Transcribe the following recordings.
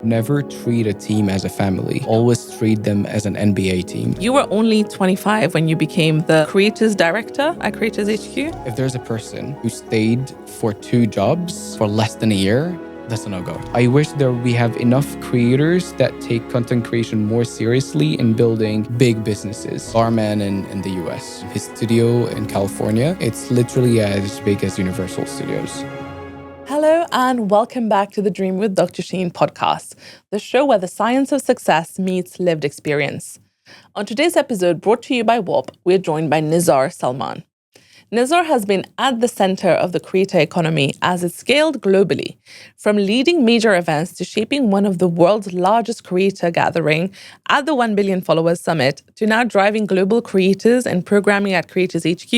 Never treat a team as a family. Always treat them as an NBA team. You were only 25 when you became the creators director at Creators HQ. If there's a person who stayed for 2 jobs for less than a year, that's a no-go. I wish that we have enough creators that take content creation more seriously in building big businesses. Our man in the US, his studio in California, it's literally as big as Universal Studios. Hello and welcome back to the Dream with Dr. Sheen podcast, the show where the science of success meets lived experience. On today's episode, brought to you by Whop, we're joined by Nizar Salman. Nizar has been at the center of the creator economy as it scaled globally, from leading major events to shaping one of the world's largest creator gathering at the 1 Billion Followers Summit to now driving global creators and programming at Creators HQ.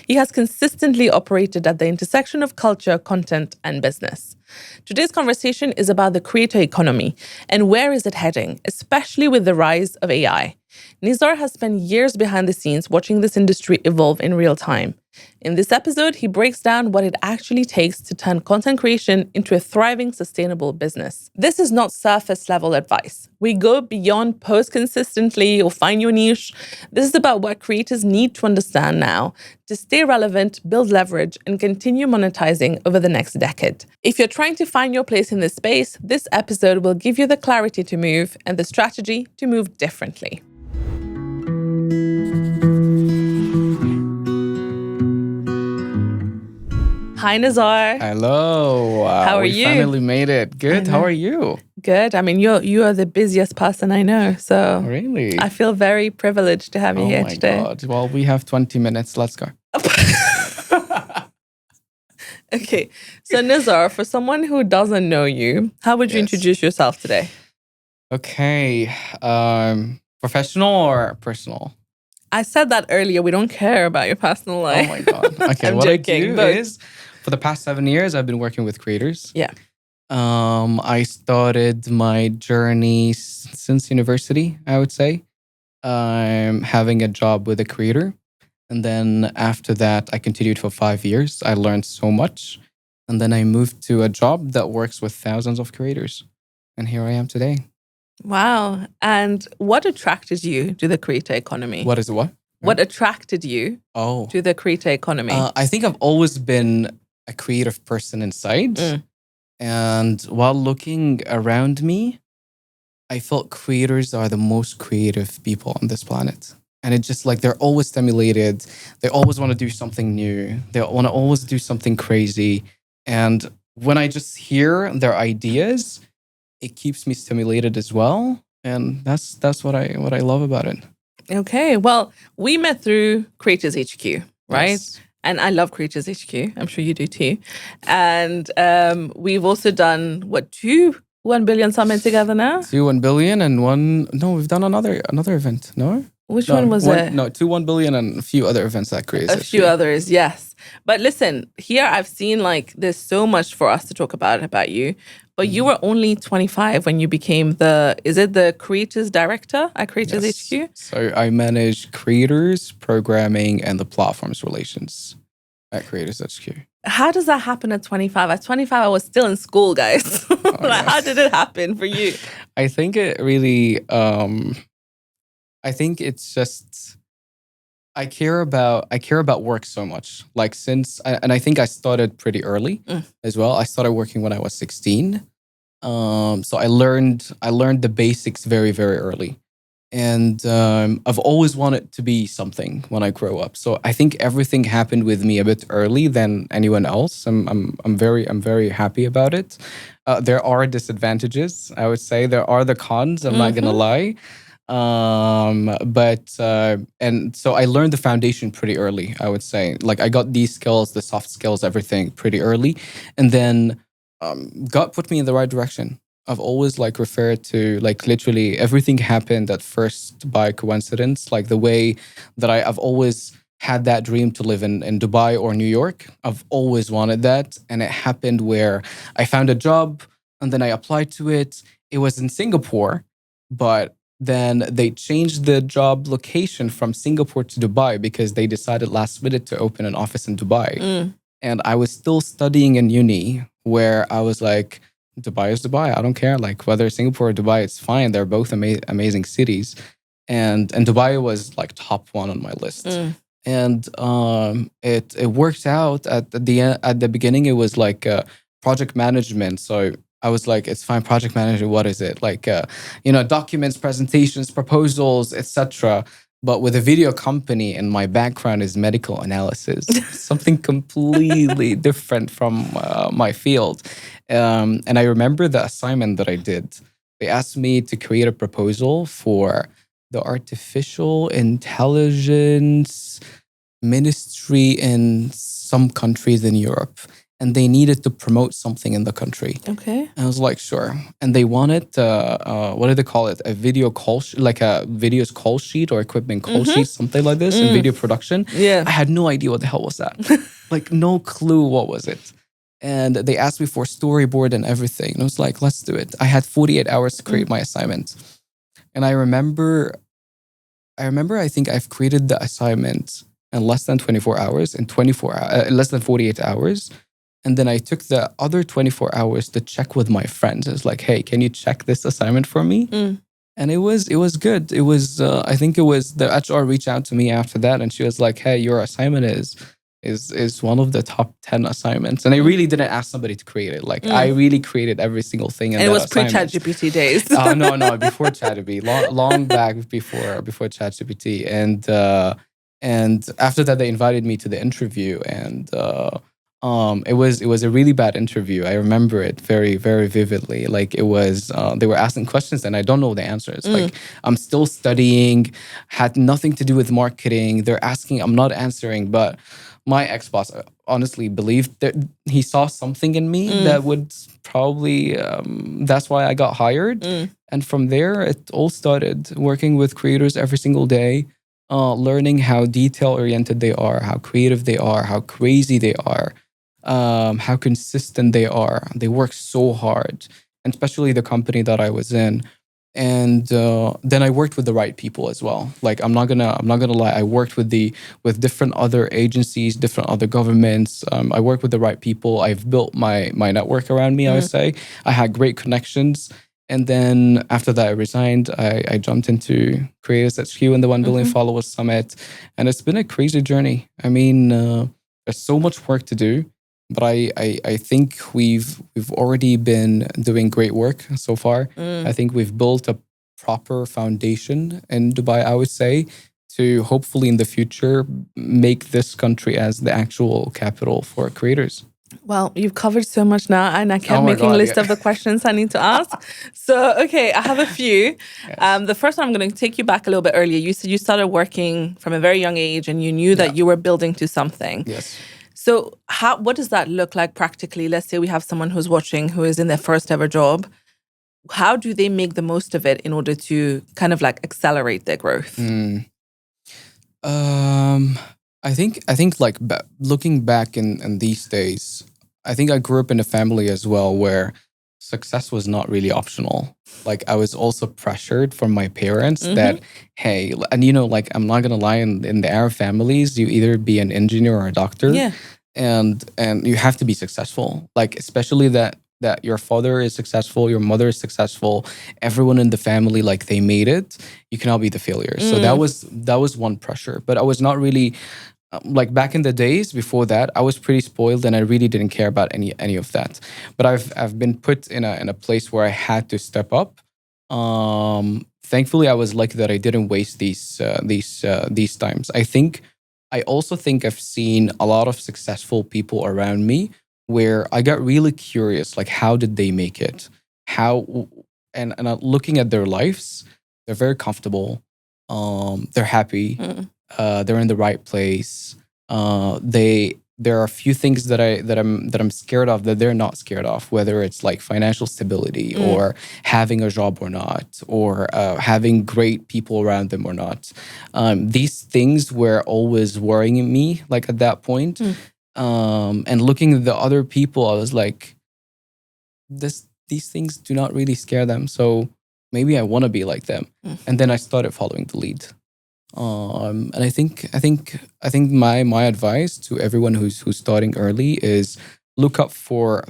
He has consistently operated at the intersection of culture, content, and business. Today's conversation is about the creator economy and where is it heading, especially with the rise of AI. Nizar has spent years behind the scenes watching this industry evolve in real time. In this episode, he breaks down what it actually takes to turn content creation into a thriving, sustainable business. This is not surface level advice. We go beyond post consistently or find your niche. This is about what creators need to understand now to stay relevant, build leverage, and continue monetizing over the next decade. If you're trying to find your place in this space, this episode will give you the clarity to move and the strategy to move differently. Hi, Nizar. Hello. How are we you? Finally made it. Good. How are you? Good. I mean, you are the busiest person I know, so Really? I feel very privileged to have you here today. Oh my God. Well, we have 20 minutes. Let's go. Okay. So Nizar, for someone who doesn't know you, how would you introduce yourself today? Okay. Professional or personal? I said that earlier. We don't care about your personal life. Oh my God. Okay. I'm what joking, I do but is, for the past 7 years, I've been working with creators. yeah. I started my journey since university, I would say. Having a job with a creator. And then after that, I continued for 5 years. I learned so much. And then I moved to a job that works with thousands of creators. And here I am today. Wow. And what attracted you to the creator economy? What is what? What attracted you to the creator economy? I think I've always been a creative person inside. And while looking around me, I felt creators are the most creative people on this planet. And it's just like they're always stimulated. They always want to do something new. They want to always do something crazy. And when I just hear their ideas, it keeps me stimulated as well. And that's what I love about it. Okay. Well, we met through Creators HQ, right? Yes. And I love Creators HQ. I'm sure you do too. And we've also done, 2 1 billion summit together now? 2 1 billion and one. No, we've done another event. No? Which one was it? No, 2 1 billion and a few other events that creates A few others, yes. But listen, here I've seen there's so much for us to talk about you. But you were only 25 when you became the creators director at Creators HQ? So I manage creators, programming, and the platform's relations at Creators HQ. How does that happen at 25? At 25, I was still in school, guys. How did it happen for you? I think it really, I think it's just, I care about work so much. And I think I started pretty early as well. I started working when I was 16. So I learned the basics very, very early. And I've always wanted to be something when I grow up. So I think everything happened with me a bit early than anyone else. I'm very happy about it. There are disadvantages, I would say. There are the cons, I'm not gonna lie. And so I learned the foundation pretty early, I would say. I got these skills, the soft skills, everything pretty early. And then God put me in the right direction. I've always referred to literally everything happened at first by coincidence. The way that I've always had that dream to live in Dubai or New York. I've always wanted that. And it happened where I found a job and then I applied to it. It was in Singapore, but then they changed the job location from Singapore to Dubai because they decided last minute to open an office in Dubai. And I was still studying in uni where I was like, Dubai is Dubai. I don't care. Like whether Singapore or Dubai, it's fine. They're both amazing cities, and Dubai was like top one on my list. Mm. And it worked out at the beginning. It was like project management. So I was like, it's fine, project manager. What is it like? Documents, presentations, proposals, etc. But with a video company, and my background is medical analysis, something completely different from my field. And I remember the assignment that I did. They asked me to create a proposal for the artificial intelligence ministry in some countries in Europe, and they needed to promote something in the country. Okay. And I was like, sure. And they wanted, what do they call it? A video call, like a video's call sheet or equipment call sheet, something like this in video production. Yeah. I had no idea what the hell was that. Like, no clue what was it. And they asked me for storyboard and everything. And I was like, let's do it. I had 48 hours to create my assignment. And I remember, I think I've created the assignment in less than 24 hours, in less than 48 hours. And then I took the other 24 hours to check with my friends. It's like, hey, can you check this assignment for me? And it was good. It was I think it was the HR reached out to me after that, and she was like, hey, your assignment is one of the top 10 assignments. And I really didn't ask somebody to create it. Like I really created every single thing in And it the was pre assignment. ChatGPT days. No, before ChatGPT, long back before ChatGPT, and after that they invited me to the interview, and it was a really bad interview. I remember it very very vividly. Like it was they were asking questions and I don't know the answers. Like I'm still studying, had nothing to do with marketing. They're asking, I'm not answering, but my ex-boss honestly believed that he saw something in me that would probably that's why I got hired. And from there it all started, working with creators every single day, learning how detail oriented they are, how creative they are, how crazy they are, how consistent they are. They work so hard, and especially the company that I was in. And then I worked with the right people as well. Like I'm not gonna lie, I worked with different other agencies, different other governments. I worked with the right people. I've built my network around me. I would say I had great connections. And then after that, I resigned. I jumped into Creators HQ and the 1 Billion Followers Summit, and it's been a crazy journey. I mean, there's so much work to do, but I think we've already been doing great work so far. I think we've built a proper foundation in Dubai, I would say, to hopefully in the future make this country as the actual capital for creators. Well, you've covered so much now, and I kept Oh my making a God, list yeah. of the questions I need to ask. So, okay, I have a few. Yes. The first one, I'm going to take you back a little bit earlier. You said you started working from a very young age, and you knew that you were building to something. Yes. So, what does that look like practically? Let's say we have someone who's watching who is in their first ever job. How do they make the most of it in order to kind of like accelerate their growth? I think like looking back in these days, I think I grew up in a family as well where success was not really optional. Like I was also pressured from my parents that, hey, and like I'm not gonna lie, in the Arab families, you either be an engineer or a doctor, Yeah. and you have to be successful. Like especially that your father is successful, your mother is successful, everyone in the family, like they made it. You cannot be the failure. So that was one pressure. But I was not really like back in the days before that, I was pretty spoiled and I really didn't care about any of that. But I've been put in a place where I had to step up. Thankfully, I was lucky that I didn't waste these times. I also think I've seen a lot of successful people around me where I got really curious, like how did they make it? How and looking at their lives, they're very comfortable. They're happy. They're in the right place. There are a few things that I'm scared of that they're not scared of, whether it's like financial stability or having a job or not, or having great people around them or not. These things were always worrying me, like at that point. And looking at the other people, I was like, these things do not really scare them. So maybe I want to be like them. And then I started following the lead. And I think my advice to everyone who's starting early is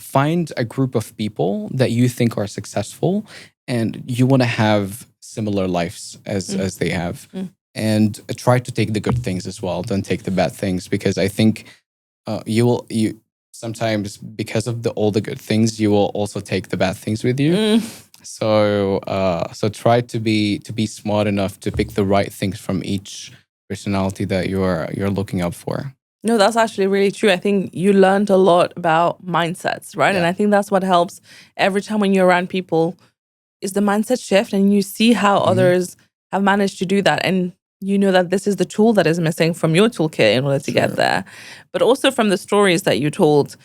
find a group of people that you think are successful and you want to have similar lives as they have. And try to take the good things as well. Don't take the bad things, because I think you sometimes, because of all the good things, you will also take the bad things with you. So try to be smart enough to pick the right things from each personality that you're looking out for. No, that's actually really true. I think you learned a lot about mindsets, right? Yeah. And I think that's what helps every time when you're around people is the mindset shift, and you see how others have managed to do that. And you know that this is the tool that is missing from your toolkit in order to get there. But also from the stories that you told,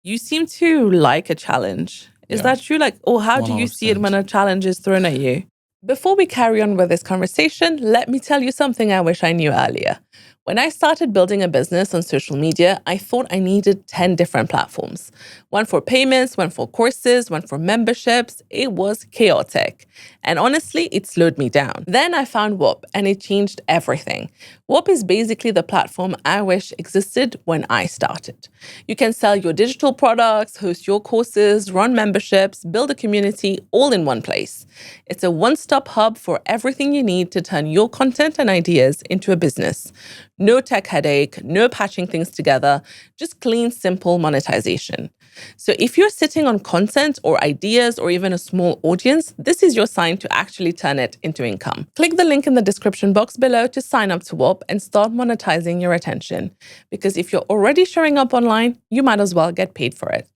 you seem to like a challenge. Is that true? Like, or how do you see it when a challenge is thrown at you? Before we carry on with this conversation, let me tell you something I wish I knew earlier. When I started building a business on social media, I thought I needed 10 different platforms. One for payments, one for courses, one for memberships. It was chaotic. And honestly, it slowed me down. Then I found Whop, and it changed everything. Whop is basically the platform I wish existed when I started. You can sell your digital products, host your courses, run memberships, build a community, all in one place. It's a one-stop hub for everything you need to turn your content and ideas into a business. No tech headache, no patching things together, just clean, simple monetization. So if you're sitting on content or ideas or even a small audience, this is your sign to actually turn it into income. Click the link in the description box below to sign up to Whop and start monetizing your attention. Because if you're already showing up online, you might as well get paid for it.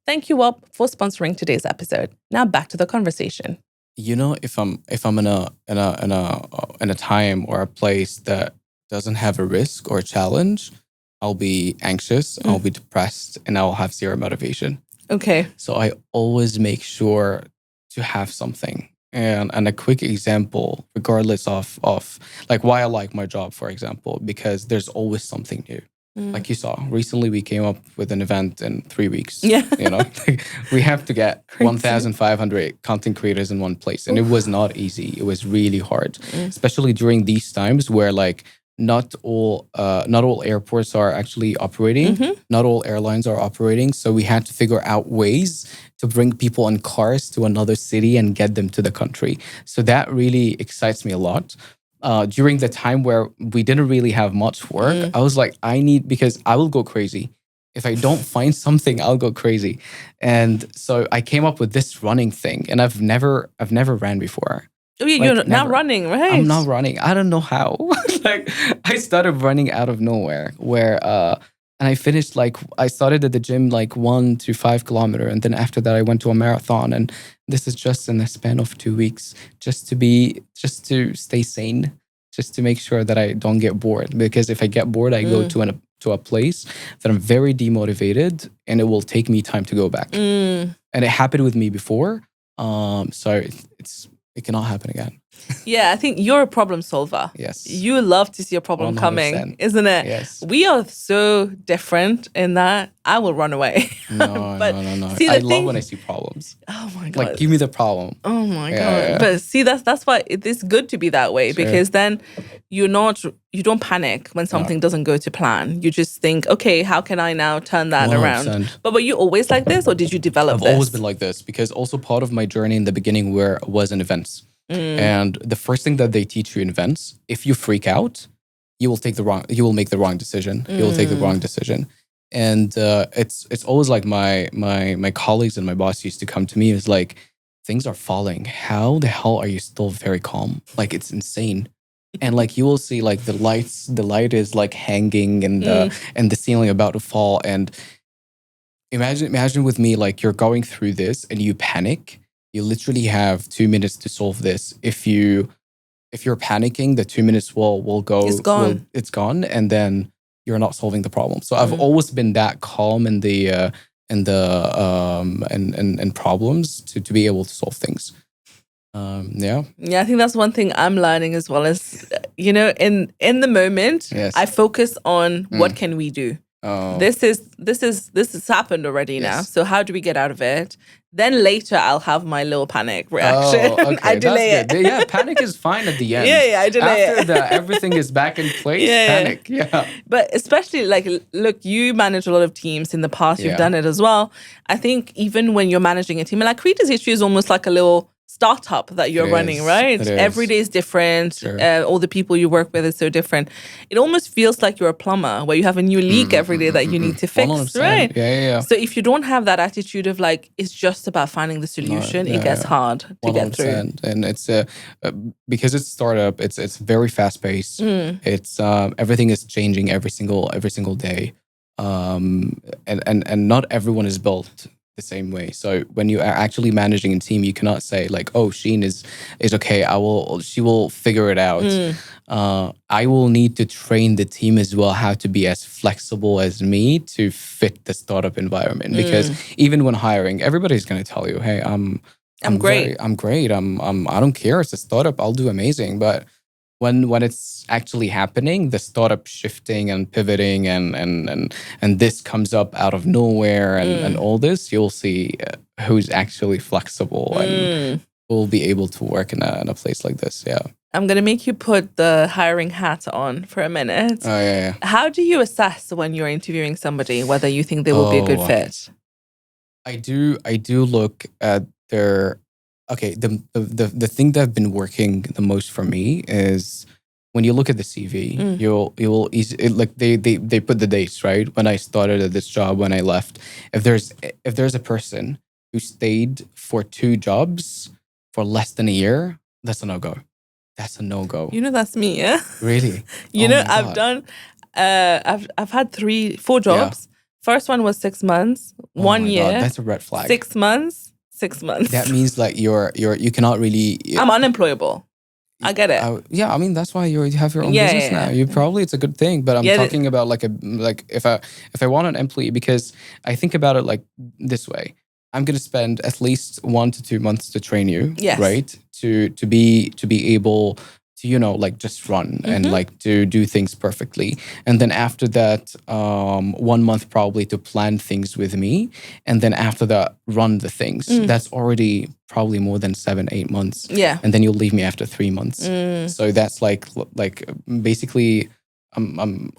Thank you, Whop, for sponsoring today's episode. Now back to the conversation. You know, if I'm in a time or a place that doesn't have a risk or a challenge, I'll be anxious, I'll be depressed, and I'll have zero motivation. Okay. So I always make sure to have something. And a quick example, regardless of like why I like my job, for example, because there's always something new. Like you saw, recently we came up with an event in 3 weeks. Yeah. You know, we have to get 1,500 content creators in one place. And it was not easy. It was really hard, especially during these times where like not all airports are actually operating. Not all airlines are operating. So we had to figure out ways to bring people in cars to another city and get them to the country. So that really excites me a lot. During the time where we didn't really have much work, I was like, because I will go crazy. If I don't find something, I'll go crazy. And so I came up with this running thing, and I've never ran before. Oh, yeah, you're now running, right? I'm now running. I don't know how. Like I started running out of nowhere and I finished I started at the gym 1 to 5 kilometers. And then after that, I went to a marathon. And this is just in the span of 2 weeks, just to stay sane, just to make sure that I don't get bored. Because if I get bored, I go to a place that I'm very demotivated, and it will take me time to go back. And it happened with me before. So it cannot happen again. Yeah, I think you're a problem solver. Yes. You love to see a problem 100%. coming, isn't it? Yes. We are so different in that I will run away. No. See, I love when I see problems. Oh my God. Like, give me the problem. Oh my God. Yeah. But see, that's why it is good to be that way, because then you don't panic when something doesn't go to plan. You just think, okay, how can I now turn that 100%. around? But were you always like this, or did you develop this? I've always been like this, because also part of my journey in the beginning was in events. And the first thing that they teach you in events, if you freak out, you will make the wrong decision. You will take the wrong decision. And it's always like my colleagues and my boss used to come to me. It's like, things are falling. How the hell are you still very calm? Like, it's insane. And like you will see like the light is like hanging and the ceiling about to fall. And imagine with me, like you're going through this and you panic. You literally have 2 minutes to solve this. If you're panicking, the 2 minutes will go. It's gone. It's gone, and then you're not solving the problem. So I've always been that calm in the problems to be able to solve things. Yeah, I think that's one thing I'm learning as well. Is in the moment, yes. I focus on what can we do. Oh, This has happened already now. yes. So how do we get out of it? Then later I'll have my little panic reaction. Oh, I okay. That's delay good. it. Yeah, panic is fine at the Yeah, end. yeah, I delay After it. that, everything is back in place. Yeah, yeah. Panic. Yeah. But especially like, look, you manage a lot of teams in the past. You've Yeah. done it as well. I think even when you're managing a team, and like Creators History is almost like a little startup that you're It running, is. right? It Every is. day is different. Sure. All the people you work with is so different. It almost feels like you're a plumber where you have a new leak every day that you need to fix, 100%. right? Yeah, yeah, yeah. So if you don't have that attitude of like, it's just about finding the No, solution, it yeah, gets yeah. hard to get through. 100%. And it's uh, because it's startup, it's very fast paced. Mm, It's everything is changing every single day. And not everyone is built the same way. So when you are actually managing a team, you cannot say like, oh, Sheen is okay. She will figure it out. mm, I will need to train the team as well how to be as flexible as me to fit the startup environment. Because even when hiring, everybody's going to tell you, "Hey, I'm great. I'm great. I don't care. It's a startup. I'll do amazing." But when it's actually happening, the startup shifting and pivoting and this comes up out of nowhere and all this, you'll see who's actually flexible and will be able to work in a place like this. Yeah. I'm going to make you put the hiring hat on for a minute. Oh yeah. Yeah. How do you assess when you're interviewing somebody whether you think they will be a good Oh, fit? I do look at their okay, the thing that have been working the most for me is when you look at the CV, you'll easy like they put the dates, right? When I started at this job, when I left. If there's a person who stayed for 2 jobs for less than a year, that's a no-go. That's a no-go. You know, that's me, yeah? Really? You Oh know, my I've God. done, I've had 4 Yeah. jobs. First one was 6 months, Oh 1 my year, God. That's a red flag. 6 months, 6 months. That means like you cannot really I'm unemployable. I get it. yeah, I mean that's why you have your own Yeah, business yeah, now. yeah. You probably it's a good thing, but I'm Yeah, talking about like if I want an employee, because I think about it like this way. I'm gonna spend at least 1 to 2 months to train you, Yes. right? To be able to like just run and like to do things perfectly, and then after that 1 month probably to plan things with me, and then after that run the things. That's already probably more than 7-8 months. Yeah. And then you'll leave me after 3 months. So that's like basically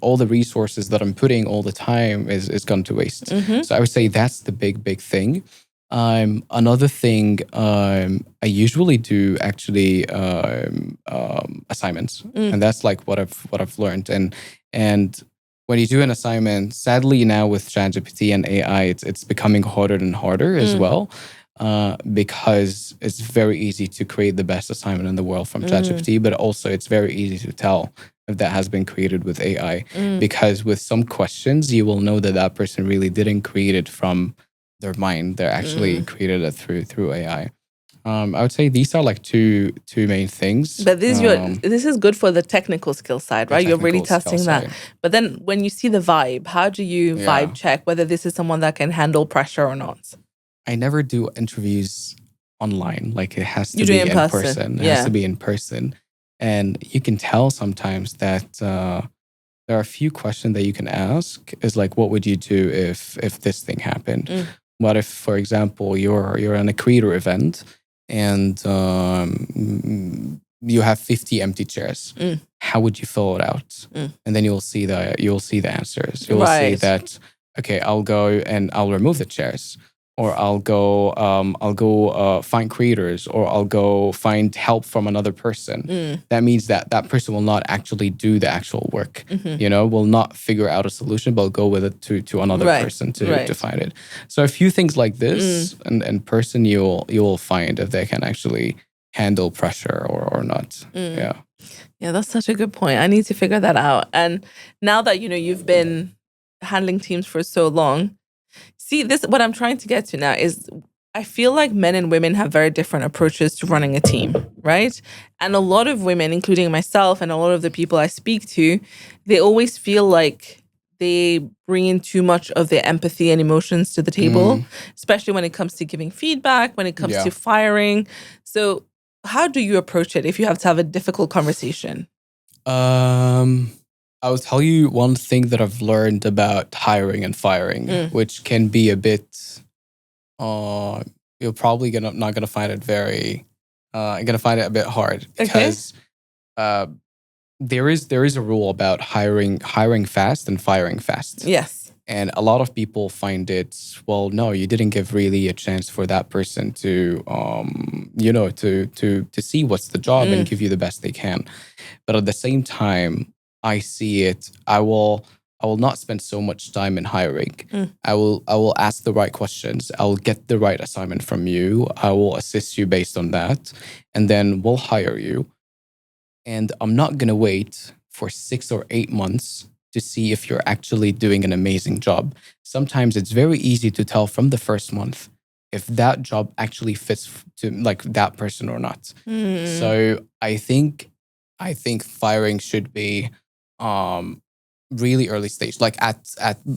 all the resources that I'm putting all the time is gone to waste. So I would say that's the big thing. Another thing, I usually do actually assignments, and that's like what I've learned. And when you do an assignment, sadly now with ChatGPT and AI, it's becoming harder and harder as well. Because it's very easy to create the best assignment in the world from ChatGPT, but also it's very easy to tell if that has been created with AI. Because with some questions, you will know that person really didn't create it from their mind. They're actually created it through AI. I would say these are like two main things. But this is good for the technical skill side, right? You're really technical skill testing that. side. But then when you see the vibe, how do you Yeah. vibe check whether this is someone that can handle pressure or not? I never do interviews online. Like it has to You do be it in in person. person. It Yeah. has to be in person. And you can tell sometimes that there are a few questions that you can ask is like, what would you do if this thing happened? What if, for example, you're in a creator event and you have 50 empty chairs? How would you fill it out? And then you'll see the answers. You'll see Right. that, okay, I'll go and I'll remove the chairs, or I'll go find creators, or I'll go find help from another person. That means that person will not actually do the actual work. Will not figure out a solution, but go with it to another Right, person to right. find it. So a few things like this, and in person you'll find if they can actually handle pressure or not. Yeah. Yeah, that's such a good point. I need to figure that out. And now that you've been handling teams for so long, see, this what I'm trying to get to now is I feel like men and women have very different approaches to running a team, right? And a lot of women, including myself and a lot of the people I speak to, they always feel like they bring in too much of their empathy and emotions to the table, especially when it comes to giving feedback, when it comes Yeah. to firing. So how do you approach it if you have to have a difficult conversation? I'll tell you one thing that I've learned about hiring and firing, which can be a bit. Uh, you're probably not gonna find it very. Gonna find it a bit hard because uh, there is a rule about hiring fast and firing fast. Yes. And a lot of people find it, well, no, you didn't give really a chance for that person to, to see what's the job and give you the best they can. But at the same time, I see it. I will not spend so much time in hiring. I will ask the right questions. I will get the right assignment from you. I will assist you based on that, and then we'll hire you. And I'm not gonna wait for 6 or 8 months to see if you're actually doing an amazing job. Sometimes it's very easy to tell from the first month if that job actually fits to like that person or not. So I think firing should be um really early stage. Like at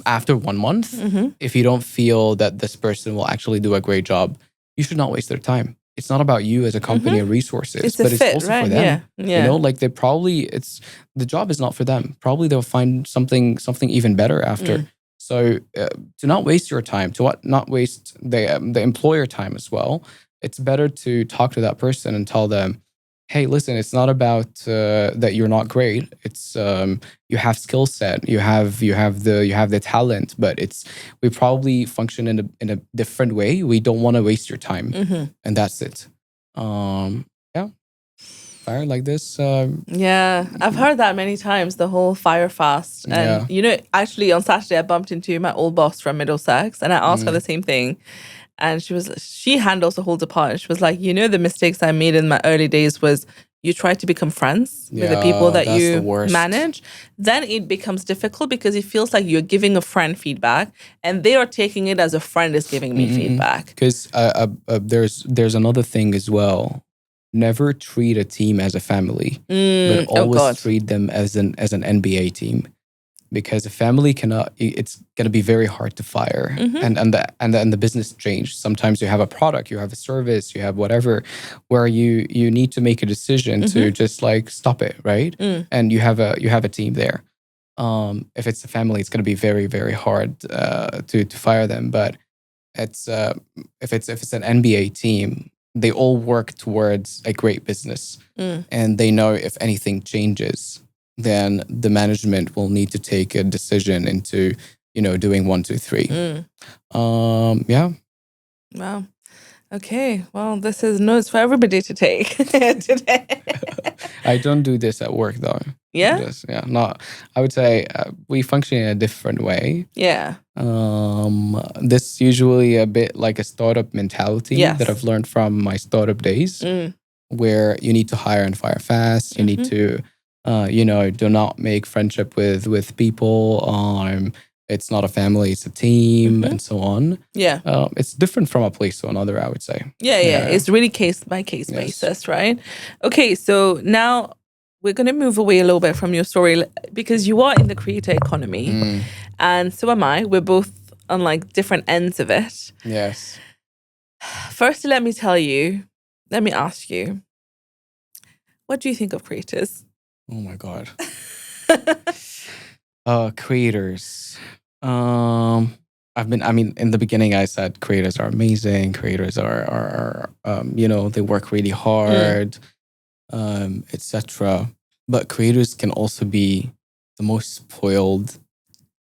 after 1 month, if you don't feel that this person will actually do a great job, you should not waste their time. It's not about you as a company or resources, It's a but it's fit, also right? for them. Yeah. Like they probably it's the job is not for them. Probably they'll find something even better after. So to not waste your time, to not waste the employer time as well. It's better to talk to that person and tell them, hey, listen, it's not about that you're not great. It's you have skill set, you have the talent, but it's we probably function in a different way. We don't want to waste your time, and that's it. Yeah, fire like this. Yeah, I've heard that many times, the whole fire fast. And, Yeah. actually on Saturday, I bumped into my old boss from Middlesex and I asked her the same thing. And she handles the whole department. She was like, the mistakes I made in my early days was you try to become friends with the people that That's the you worst. manage. Then it becomes difficult because it feels like you're giving a friend feedback and they are taking it as a friend is giving me feedback. Because there's another thing as well. Never treat a team as a family, but always treat them as an NBA team. Because a family it's going to be very hard to fire, and the business change. Sometimes you have a product, you have a service, you have whatever, where you need to make a decision to just like stop it, right? And you have a team there. If it's a family, it's going to be very very hard to fire them. But it's if it's an NBA team, they all work towards a great business, and they know if anything changes, then the management will need to take a decision into doing 1, 2, 3. Yeah. Wow. Okay. Well, this is notes for everybody to take today. I don't do this at work though. Yeah. Not. I would say we function in a different way. Yeah. This usually a bit like a startup mentality Yes. that I've learned from my startup days, where you need to hire and fire fast. You need to, do not make friendship with people. It's not a family, it's a team, and so on. Yeah. It's different from a place to another, I would say. Yeah. It's really case by case basis, right? Okay, so now we're going to move away a little bit from your story because you are in the creator economy, and so am I. We're both on like different ends of it. Yes. First, let me ask you, what do you think of creators? Oh my God. Creators. In the beginning, I said creators are amazing. Creators are they work really hard, etc. But creators can also be the most spoiled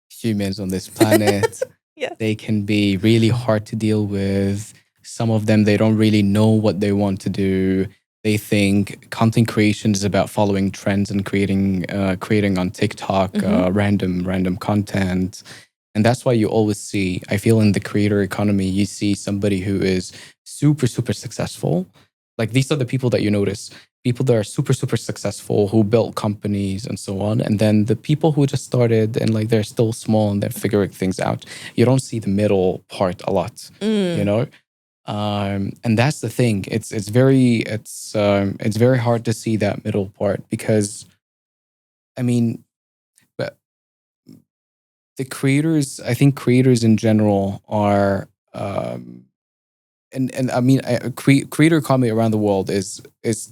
humans on this planet. Yes. They can be really hard to deal with. Some of them, they don't really know what they want to do. They think content creation is about following trends and creating on TikTok random content. And that's why you always see, I feel in the creator economy, you see somebody who is super, super successful. Like these are the people that you notice. People that are super, super successful, who built companies and so on. And then the people who just started and like they're still small and they're figuring things out. You don't see the middle part a lot, and that's the thing. It's very hard to see that middle part because, but the creators, I think creators in general are, creator economy around the world is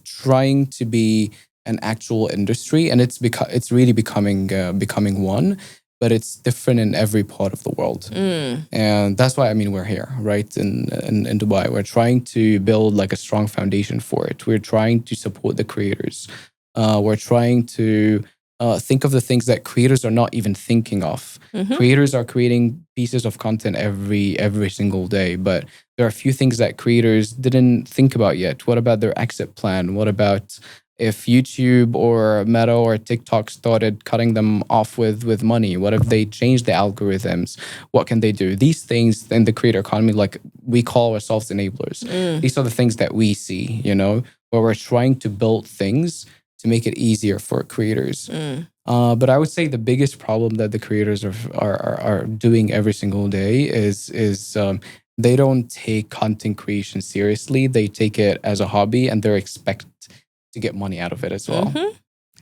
trying to be an actual industry, and it's really becoming one, but it's different in every part of the world. And that's why, I mean, we're here, right, in Dubai. We're trying to build like a strong foundation for it. We're trying to support the creators. We're trying to think of the things that creators are not even thinking of. Creators are creating pieces of content every single day, but there are a few things that creators didn't think about yet. What about their exit plan? What about if YouTube or Meta or TikTok started cutting them off with money? What if they changed the algorithms? What can they do? These things in the creator economy, like we call ourselves enablers. These are the things that we see, where we're trying to build things to make it easier for creators. But I would say the biggest problem that the creators are doing every single day is they don't take content creation seriously. They take it as a hobby, and they're expect to get money out of it as well.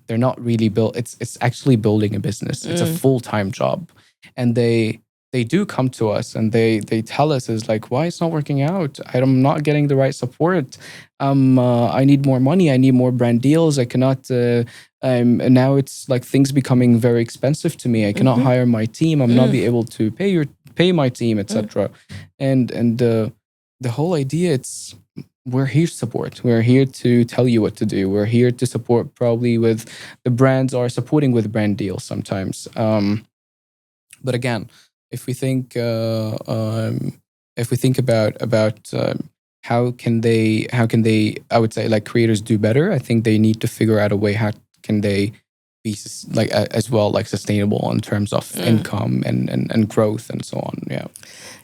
They're not really built. It's actually building a business. It's a full-time job, and they do come to us and they tell us is like, why it's not working out. I'm not getting the right support. I need more money. I need more brand deals. I cannot. And now it's like things becoming very expensive to me. I cannot hire my team. I'm not be able to pay my team, etc. And the whole idea, it's we're here to support. We're here to tell you what to do. We're here to support probably with the brands or supporting with brand deals sometimes. But again, if we think about how can they I would say like creators do better. I think they need to figure out a way how can they be like as well like sustainable in terms of income and growth and so on.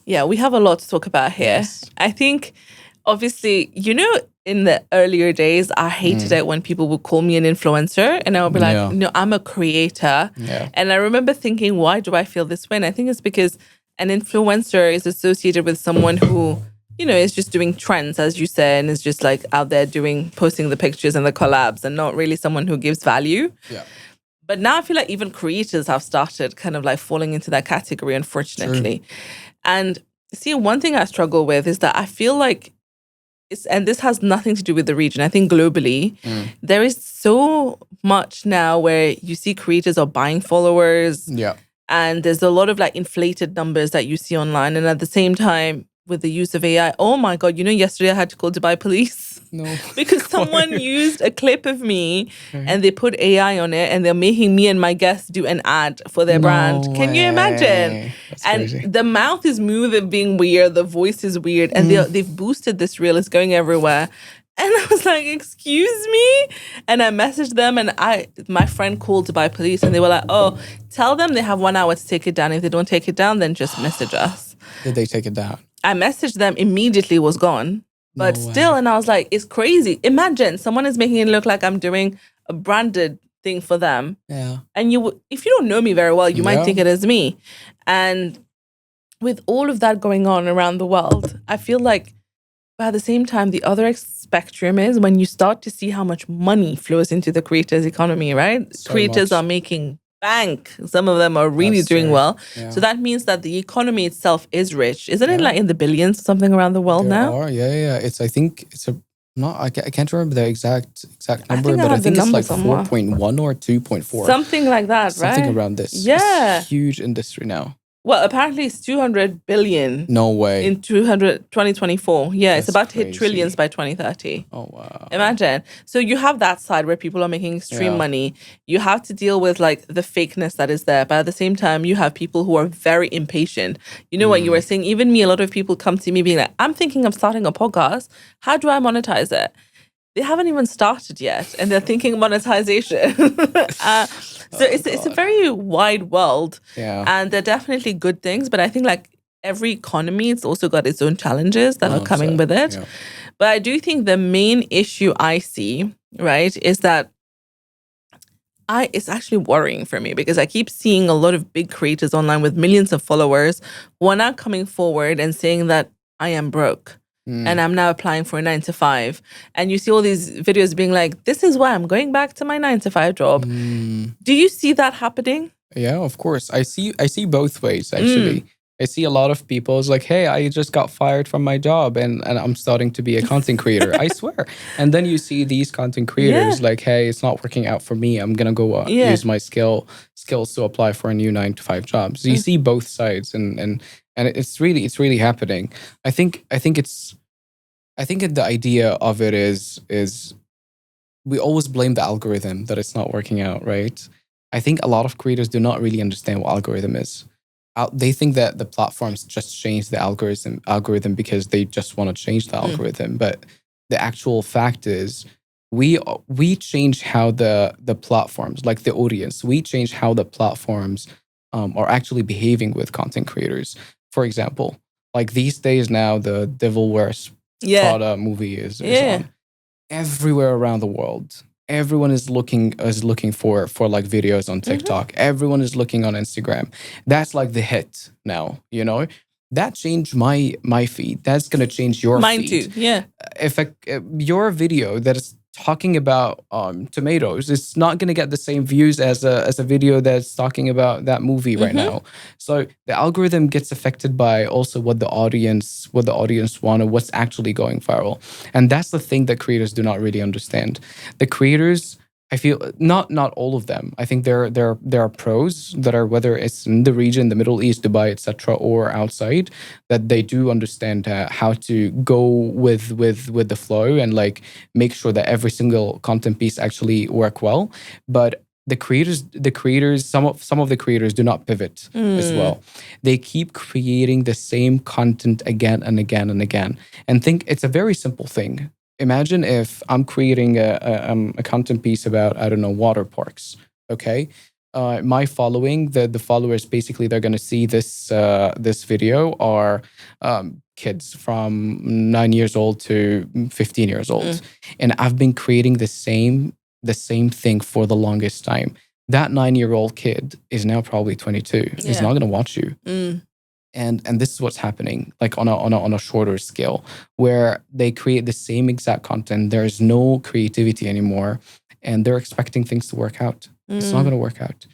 Yeah, we have a lot to talk about here. Yes. I think obviously, in the earlier days, I hated it when people would call me an influencer, and I would be like, no, I'm a creator. And I remember thinking, why do I feel this way? And I think it's because an influencer is associated with someone who, is just doing trends, as you said, and is just like out there posting the pictures and the collabs, and not really someone who gives value. Yeah. But now I feel like even creators have started kind of like falling into that category, unfortunately. True. And see, one thing I struggle with is that I feel like and this has nothing to do with the region. I think globally, there is so much now where you see creators are buying followers. Yeah. And there's a lot of like inflated numbers that you see online. And at the same time, with the use of AI, oh my God, yesterday I had to call Dubai police. No. Because someone used a clip of me and they put AI on it and they're making me and my guests do an ad for their brand. Can you imagine? That's and crazy. The mouth is smooth of being weird, the voice is weird, and they've boosted this reel, it's going everywhere. And I was like, excuse me? And I messaged them, and my friend called Dubai police, and they were like, oh, tell them they have 1 hour to take it down. If they don't take it down, then just message us. Did they take it down? I messaged them, immediately was gone. But still, and I was like, it's crazy. Imagine someone is making it look like I'm doing a branded thing for them. Yeah. And if you don't know me very well, you might think it is me. And with all of that going on around the world, I feel like, but at the same time, the other spectrum is when you start to see how much money flows into the creators economy, right? So creators much. are making bank. Some of them are really doing well. Yeah. So that means that the economy itself is rich. Isn't it like in the billions, something around the world now? Yeah. I think it's I can't remember the exact number, but I think it's like 4.1 or 2.4. Something like that, right? Something around this. Yeah. It's a huge industry now. Well, apparently it's 200 billion. No way. In 2024. Yeah, That's it's about crazy. to hit trillions by 2030. Oh, wow. Imagine. So you have that side where people are making extreme money. You have to deal with like the fakeness that is there. But at the same time, you have people who are very impatient. You know what you were saying? Even me, a lot of people come to me being like, I'm thinking of starting a podcast. How do I monetize it? They haven't even started yet, and they're thinking monetization. It's a very wide world, and they're definitely good things. But I think like every economy, it's also got its own challenges that are coming with it. Yeah. But I do think the main issue I see, right, is that it's actually worrying for me because I keep seeing a lot of big creators online with millions of followers who are now coming forward and saying that I am broke. And I'm now applying for a 9-to-5. And you see all these videos being like, this is why I'm going back to my 9-to-5 job. Do you see that happening? Yeah, of course. I see both ways, actually. I see a lot of people is like, hey, I just got fired from my job and I'm starting to be a content creator. I swear. And then you see these content creators Yeah. like, hey, it's not working out for me. I'm gonna go Yeah. use my skills to apply for a new 9 to 5 job. So you see both sides, and it's really happening. I think the idea of it is we always blame the algorithm that it's not working out, right? I think a lot of creators do not really understand what algorithm is. They think that the platforms just change the algorithm because they just want to change the algorithm. But the actual fact is, we change how the platforms, like the audience, we change how the platforms are actually behaving with content creators. For example, like these days now, the Devil Wears Yeah. Prada movie is Yeah. on everywhere around the world. Everyone is looking for like videos on TikTok. Everyone is looking on Instagram. That's like the hit now, that changed my feed. That's gonna change your Mine feed. too. Yeah. If your video that is talking about tomatoes, it's not gonna get the same views as a video that's talking about that movie right now. So the algorithm gets affected by also what the audience want, or what's actually going viral. And that's the thing that creators do not really understand. The creators, I feel, not all of them. I think there are pros that are, whether it's in the region, the Middle East, Dubai, etc., or outside, that they do understand how to go with the flow and like make sure that every single content piece actually work well. But the creators, some of the creators do not pivot as well. They keep creating the same content again and again and again, and think it's a very simple thing. Imagine if I'm creating a content piece about, I don't know, water parks. Okay, my following, the followers, basically they're going to see this video are kids from 9 years old to 15 years old, and I've been creating the same thing for the longest time. That 9-year-old kid is now probably 22. He's Yeah. not going to watch you. And this is what's happening, like on a shorter scale, where they create the same exact content. There's no creativity anymore, and they're expecting things to work out. It's not going to work out.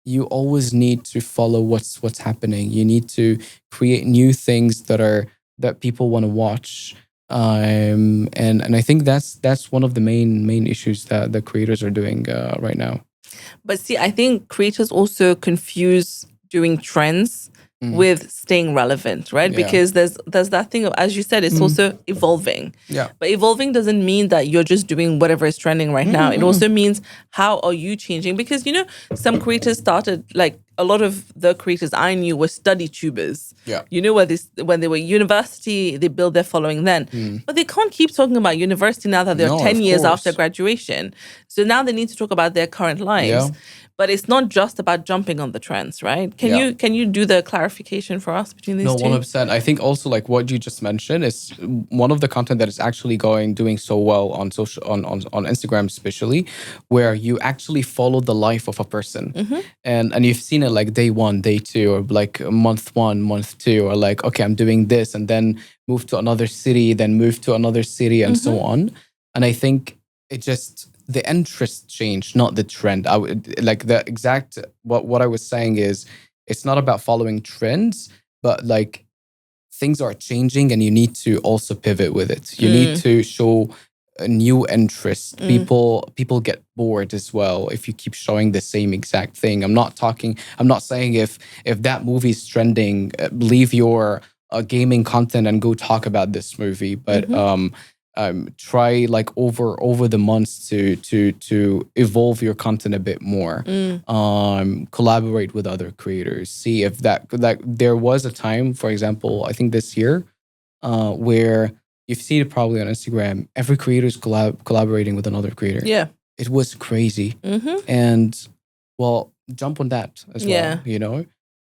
You always need to follow what's happening. You need to create new things that people want to watch. And I think that's one of the main issues that the creators are doing right now. But see, I think creators also confuse doing trends with staying relevant, right? Yeah. Because there's that thing of, as you said, it's also evolving. Yeah. But evolving doesn't mean that you're just doing whatever is trending right now. It also means, how are you changing? Because some creators started, like a lot of the creators I knew were study tubers. Yeah. When they were university, they built their following then. But they can't keep talking about university now that they're No, 10 of years course. after graduation. So now they need to talk about their current lives. Yeah. But it's not just about jumping on the trends, right? Yeah. Can you do the clarification for us between these No, two? 100%. I think also, like what you just mentioned, is one of the content that is actually doing so well on social on Instagram, especially, where you actually follow the life of a person, and you've seen it like day one, day two, or like month one, month two, or like, okay, I'm doing this, and then move to another city, then move to another city, and so on. And I think it just, the interest changed, not the trend. I would like the exact what I was saying is, it's not about following trends, but like things are changing and you need to also pivot with it. You need to show a new interest. People get bored as well if you keep showing the same exact thing. I'm not saying if that movie is trending, leave your gaming content and go talk about this movie, but try like over the months to evolve your content a bit more. Collaborate with other creators. See if that, like, there was a time, for example, I think this year, where you've seen it probably on Instagram. Every creator is collaborating with another creator. Yeah. It was crazy, and well, jump on that as Yeah. well.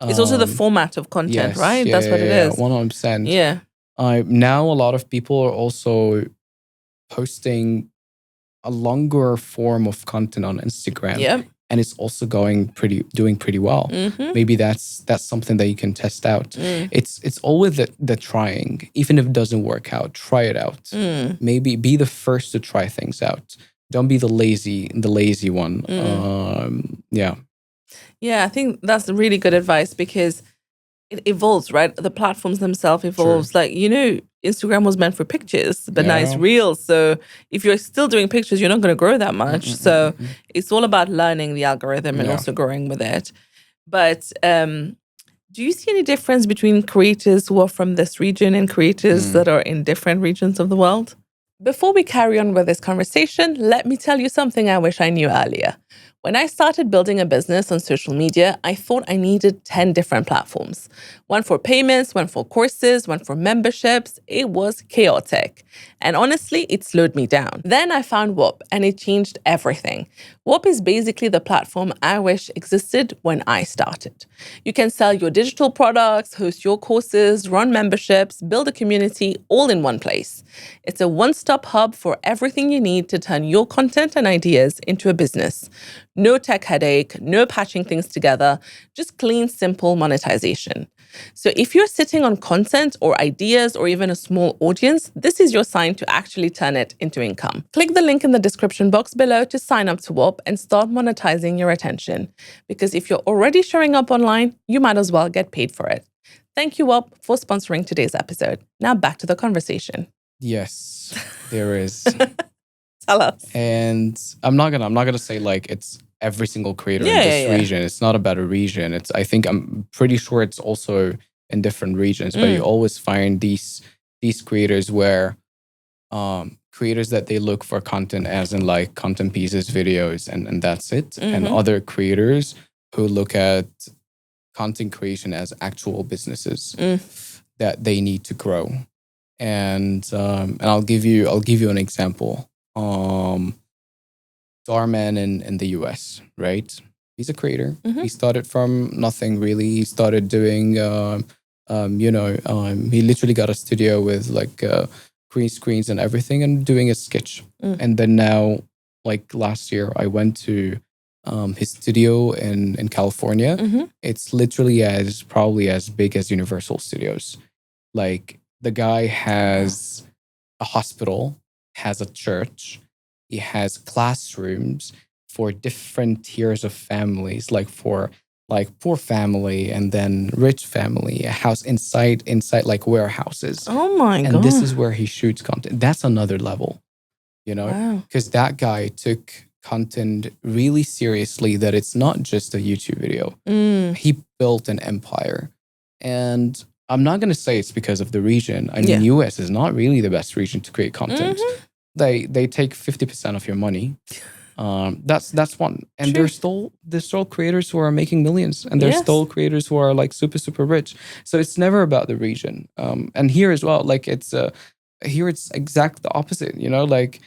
It's also the format of content, Yes, right? yeah, That's what it yeah, is. 100%. Yeah. Now a lot of people are also posting a longer form of content on Instagram, Yep. and it's also doing pretty well. Maybe that's something that you can test out. It's always the trying, even if it doesn't work out, try it out. Maybe be the first to try things out. Don't be the lazy one. Yeah. Yeah, I think that's really good advice, because it evolves, right? The platforms themselves True. evolves. Like, Instagram was meant for pictures, but now it's Yeah. reels. So if you're still doing pictures, you're not going to grow that much. So Mm-mm-mm-mm. it's all about learning the algorithm and Yeah. also growing with it. But do you see any difference between creators who are from this region and creators that are in different regions of the world? Before we carry on with this conversation, let me tell you something I wish I knew earlier. When I started building a business on social media, I thought I needed 10 different platforms. One for payments, one for courses, one for memberships. It was chaotic. And honestly, it slowed me down. Then I found Whop and it changed everything. Whop is basically the platform I wish existed when I started. You can sell your digital products, host your courses, run memberships, build a community all in one place. It's a one-stop hub for everything you need to turn your content and ideas into a business. No tech headache, no patching things together, just clean, simple monetization. So if you're sitting on content or ideas or even a small audience, this is your sign to actually turn it into income. Click the link in the description box below to sign up to Whop and start monetizing your attention. Because if you're already showing up online, you might as well get paid for it. Thank you, Whop, for sponsoring today's episode. Now back to the conversation. Yes, there is. Tell us. And I'm not gonna say like it's every single creator in this region. It's not about a region. I'm pretty sure it's also in different regions, but you always find these creators where creators that they look for content as in like content pieces, videos, and that's it. And other creators who look at content creation as actual businesses that they need to grow. And I'll give you an example. Darman in the US, right? He's a creator. He started from nothing really. He started doing, he literally got a studio with like green screens and everything and doing a sketch. And then now, like last year, I went to his studio in California. It's literally probably as big as Universal Studios. Like the guy has a hospital, has a church, he has classrooms for different tiers of families, like for like poor family and then rich family, a house inside like warehouses. Oh my God. And this is where he shoots content. That's another level, because that guy took content really seriously, that it's not just a YouTube video. He built an empire. And I'm not going to say it's because of the region. I mean, US is not really the best region to create content. They take 50% of your money. That's one. And there's still creators who are making millions, and there's still creators who are like super, super rich. So it's never about the region. And here as well, like here it's exact the opposite, like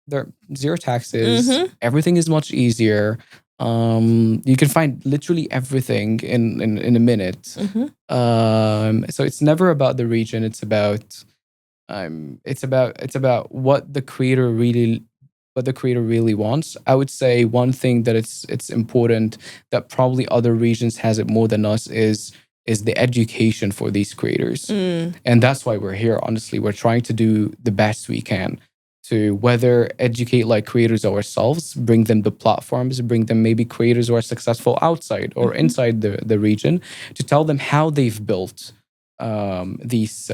there are zero taxes. Everything is much easier. You can find literally everything in a minute. So it's never about the region. It's about what the creator really wants. I would say one thing that it's important that probably other regions has it more than us is the education for these creators. And that's why we're here. Honestly, we're trying to do the best we can to whether educate like creators ourselves, bring them the platforms, bring them maybe creators who are successful outside or inside the region, to tell them how they've built these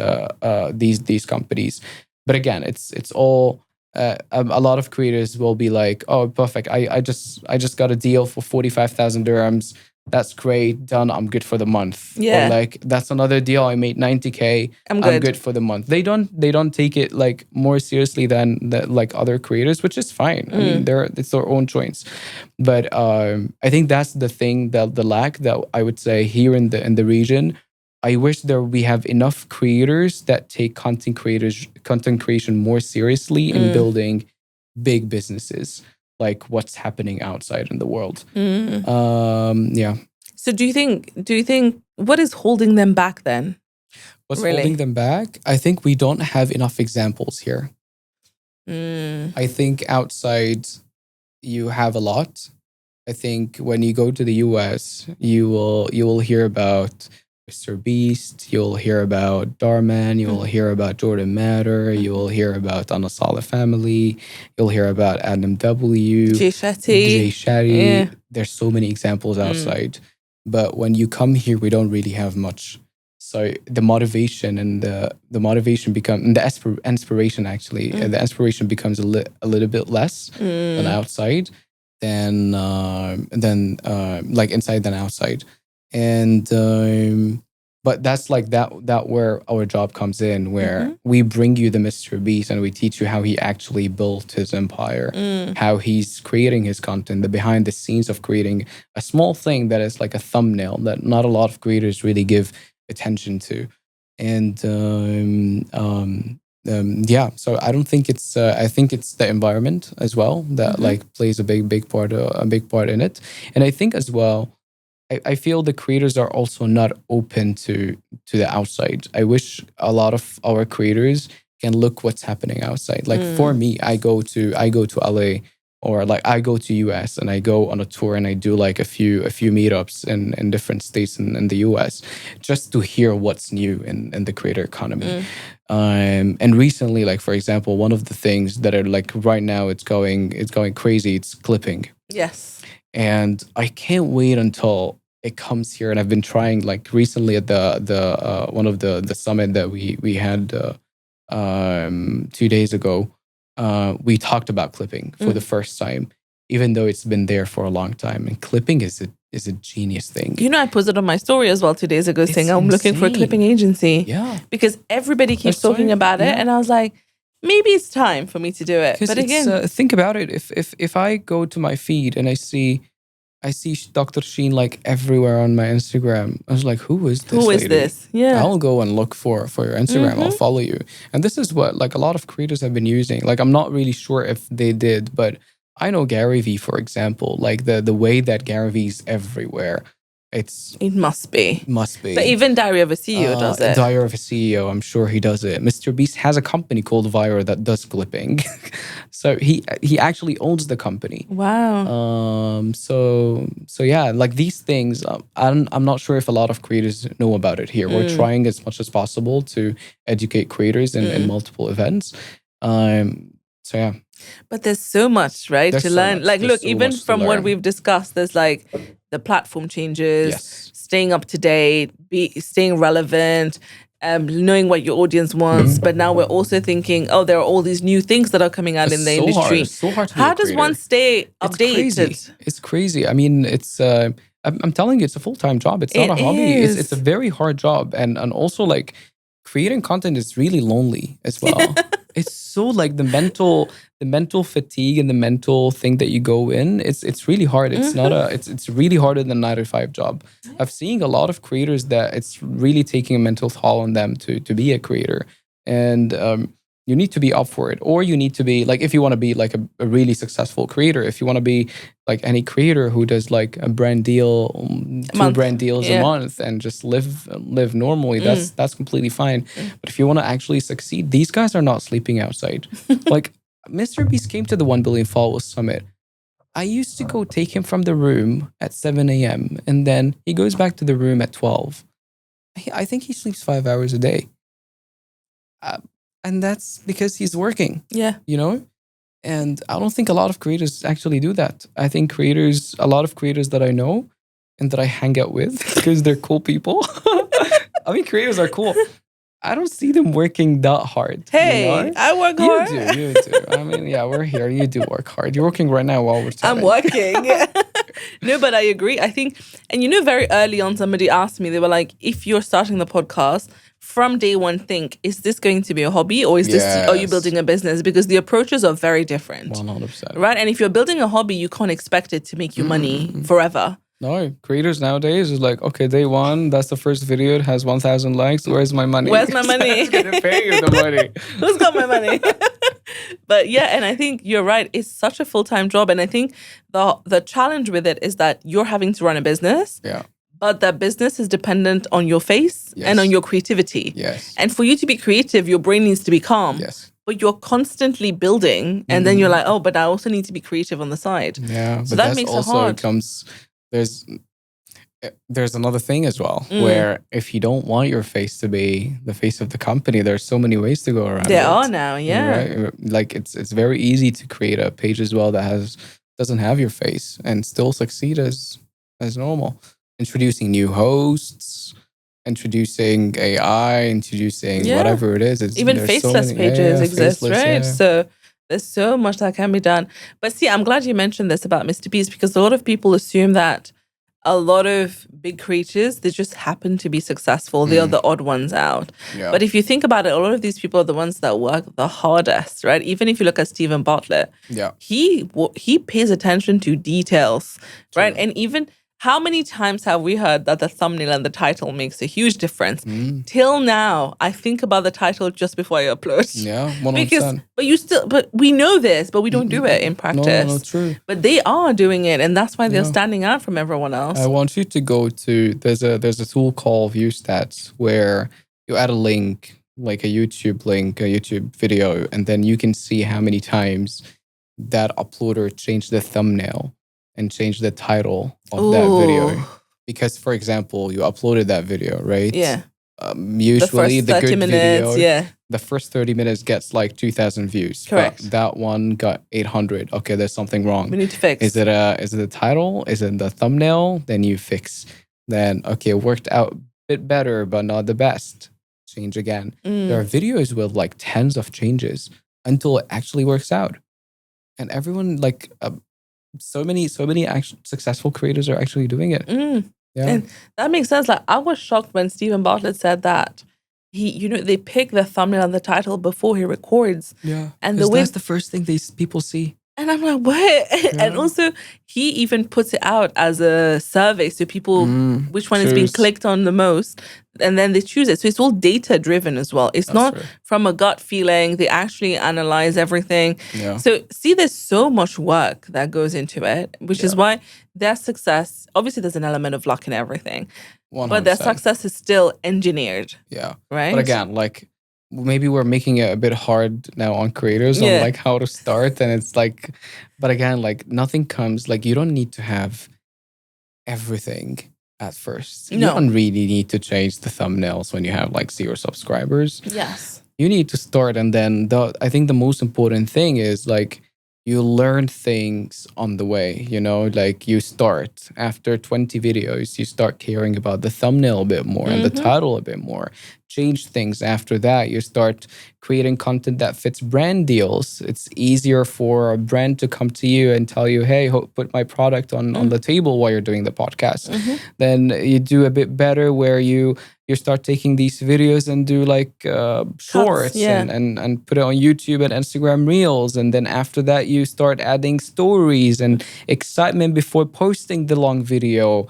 companies. But again, it's all a lot of creators will be like, oh, perfect, I just got a deal for 45,000 dirhams. That's great, done. I'm good for the month. Or like, that's another deal. I made 90K. I'm good for the month. They don't take it like more seriously than like other creators, which is fine. I mean, it's their own choice. But I think that's the thing, that the lack that I would say here in the region. I wish we have enough creators that take content creation more seriously in building big businesses, like what's happening outside in the world. So do you think what is holding them back then? What's holding them back? I think we don't have enough examples here. I think outside you have a lot. I think when you go to the US, you will hear about Mr. Beast, you'll hear about Darman, you'll hear about Jordan Matter, you'll hear about Anasala Family, you'll hear about Adam W, Jay Shetty. Yeah. There's so many examples outside. But when you come here, we don't really have much. So the motivation and the motivation become and the inspiration actually the inspiration becomes a little bit less than outside than like inside than outside. And but that's like that where our job comes in, where we bring you the Mr. Beast and we teach you how he actually built his empire, how he's creating his content, the behind the scenes of creating a small thing that is like a thumbnail that not a lot of creators really give attention to. And yeah, so I don't think it's I think it's the environment as well that like plays a big part in it. And I think as well, I feel the creators are also not open to the outside. I wish a lot of our creators can look what's happening outside. Like for me, I go to LA, or like I go to US and I go on a tour and I do like a few meetups in different states in the US, just to hear what's new in the creator economy. And recently, like for example, one of the things that are like right now it's going crazy. It's clipping. Yes. And I can't wait until it comes here. And I've been trying like recently at the one of the summit that we had 2 days ago. We talked about clipping for the first time, even though it's been there for a long time. And clipping is a genius thing. You know, I posted on my story as well 2 days ago saying I'm looking for a insane. clipping agency. Yeah, Because everybody keeps talking about it, and I was like, maybe it's time for me to do it. But again, think about it. If I go to my feed and I see Dr. Sheen like everywhere on my Instagram, I was like, who is this? who is lady? this? Yeah. I'll go and look for your Instagram. I'll follow you. And this is what like a lot of creators have been using. Like I'm not really sure if they did, but I know Gary Vee, for example, like the way that Gary Vee's everywhere. It must be. Must be. But even Diary of a CEO does it. Diary of a CEO, I'm sure he does it. Mr. Beast has a company called Vira that does clipping. So he actually owns the company. Wow. So yeah, like these things, I'm not sure if a lot of creators know about it here. We're trying as much as possible to educate creators in multiple events. So yeah. But there's so much, right, There's to so learn. much. Like, There's look, so even much to from what learn. we've discussed, there's like the platform changes, Yes. staying up to date, staying relevant, knowing what your audience wants. But now we're also thinking, oh, there are all these new things that are coming out in the so industry. hard. It's so hard to be How a does creator. one stay It's updated? crazy. It's crazy. I mean, it's I'm telling you, it's a full-time job. It's not a hobby. It's a very hard job, and also like creating content is really lonely as well. It's so like the mental fatigue and the mental thing that you go in. It's really hard. It's not it's really harder than a 9 to 5 job. I've seen a lot of creators that it's really taking a mental toll on them to be a creator, and you need to be up for it, or you need to be like, if you want to be like a really successful creator, if you want to be like any creator who does like a brand deal, two brand deals a month, and just live normally, that's completely fine. But if you want to actually succeed, these guys are not sleeping outside. Like Mr. Beast came to the 1 billion followers summit. I used to go take him from the room at 7 a.m. and then he goes back to the room at 12. I think he sleeps 5 hours a day. And that's because he's working. Yeah. You know? And I don't think a lot of creators actually do that. I think a lot of creators that I know and that I hang out with, because they're cool people. I mean, creators are cool. I don't see them working that hard. Hey, you know? I work hard. You do. I mean, yeah, we're here. You do work hard. You're working right now while we're chatting. I'm working. No, but I agree. I think, and you know, very early on, somebody asked me, they were like, if you're starting the podcast, from day one, think, is this going to be a hobby, or is this, are you building a business? Because the approaches are very different. 100%. Right? And if you're building a hobby, you can't expect it to make you money forever. No, creators nowadays is like, okay, day one, that's the first video. It has 1,000 likes. Where's my money? Where's my money? Who's gonna pay you the money? Who's got my money? But yeah, and I think you're right. It's such a full-time job. And I think the challenge with it is that you're having to run a business. Yeah. But that business is dependent on your face and on your creativity. Yes. And for you to be creative, your brain needs to be calm. Yes. But you're constantly building, and then you're like, oh, but I also need to be creative on the side. Yeah. So but that makes it hard. There's another thing as well, where if you don't want your face to be the face of the company, there's so many ways to go around it. There are now, yeah. Right? Like it's very easy to create a page as well that doesn't have your face and still succeed as normal. Introducing new hosts introducing AI, introducing whatever it is. Even There's so faceless many pages exist, faceless, right? So there's so much that can be done. But see, I'm glad you mentioned this about Mr. Beast because a lot of people assume that a lot of big creators, they just happen to be successful. They are the odd ones out. Yeah. But if you think about it, a lot of these people are the ones that work the hardest, right? Even if you look at Stephen Bartlett, Yeah. he pays attention to details, right? True. And even how many times have we heard that the thumbnail and the title makes a huge difference? Till now, I think about the title just before I upload. Yeah, 100%. But we know this, but we don't do it in practice. No, true. But they are doing it, and that's why they're standing out from everyone else. I want you to go to there's a tool called View Stats where you add a link, like a YouTube link, a YouTube video, and then you can see how many times that uploader changed the thumbnail and changed the title of that video. Because, for example, you uploaded that video, right? Yeah. Usually the good video, yeah. the first 30 minutes gets like 2,000 views. Correct. But that one got 800. Okay, there's something wrong. We need to fix. Is it the title? Is it the thumbnail? Then you fix. Then, okay, it worked out a bit better, but not the best. Change again. There are videos with like tens of changes until it actually works out. And everyone like so many successful creators are actually doing it. Yeah. And that makes sense. Like I was shocked when Stephen Bartlett said that they pick the thumbnail and the title before he records. Yeah. And that's the first thing these people see. And I'm like, what? Yeah. And also, he even puts it out as a survey. So people, which one is being clicked on the most, and then they choose it. So it's all data driven as well. It's not from a gut feeling. They actually analyze everything. Yeah. So see, there's so much work that goes into it, which is why their success, obviously there's an element of luck in everything, 100%. But their success is still engineered. Yeah. Right? But again, like, maybe we're making it a bit hard now on creators on like how to start, and it's like, but again, like nothing comes, like you don't need to have everything at first. You don't really need to change the thumbnails when you have like 0 subscribers. Yes. You need to start, and then I think the most important thing is like you learn things on the way, like you start after 20 videos, you start caring about the thumbnail a bit more and the title a bit more. Change things after that. You start creating content that fits brand deals. It's easier for a brand to come to you and tell you, hey, put my product on the table while you're doing the podcast. Then you do a bit better where you start taking these videos and do like shorts and put it on YouTube and Instagram Reels. And then after that, you start adding stories and excitement before posting the long video.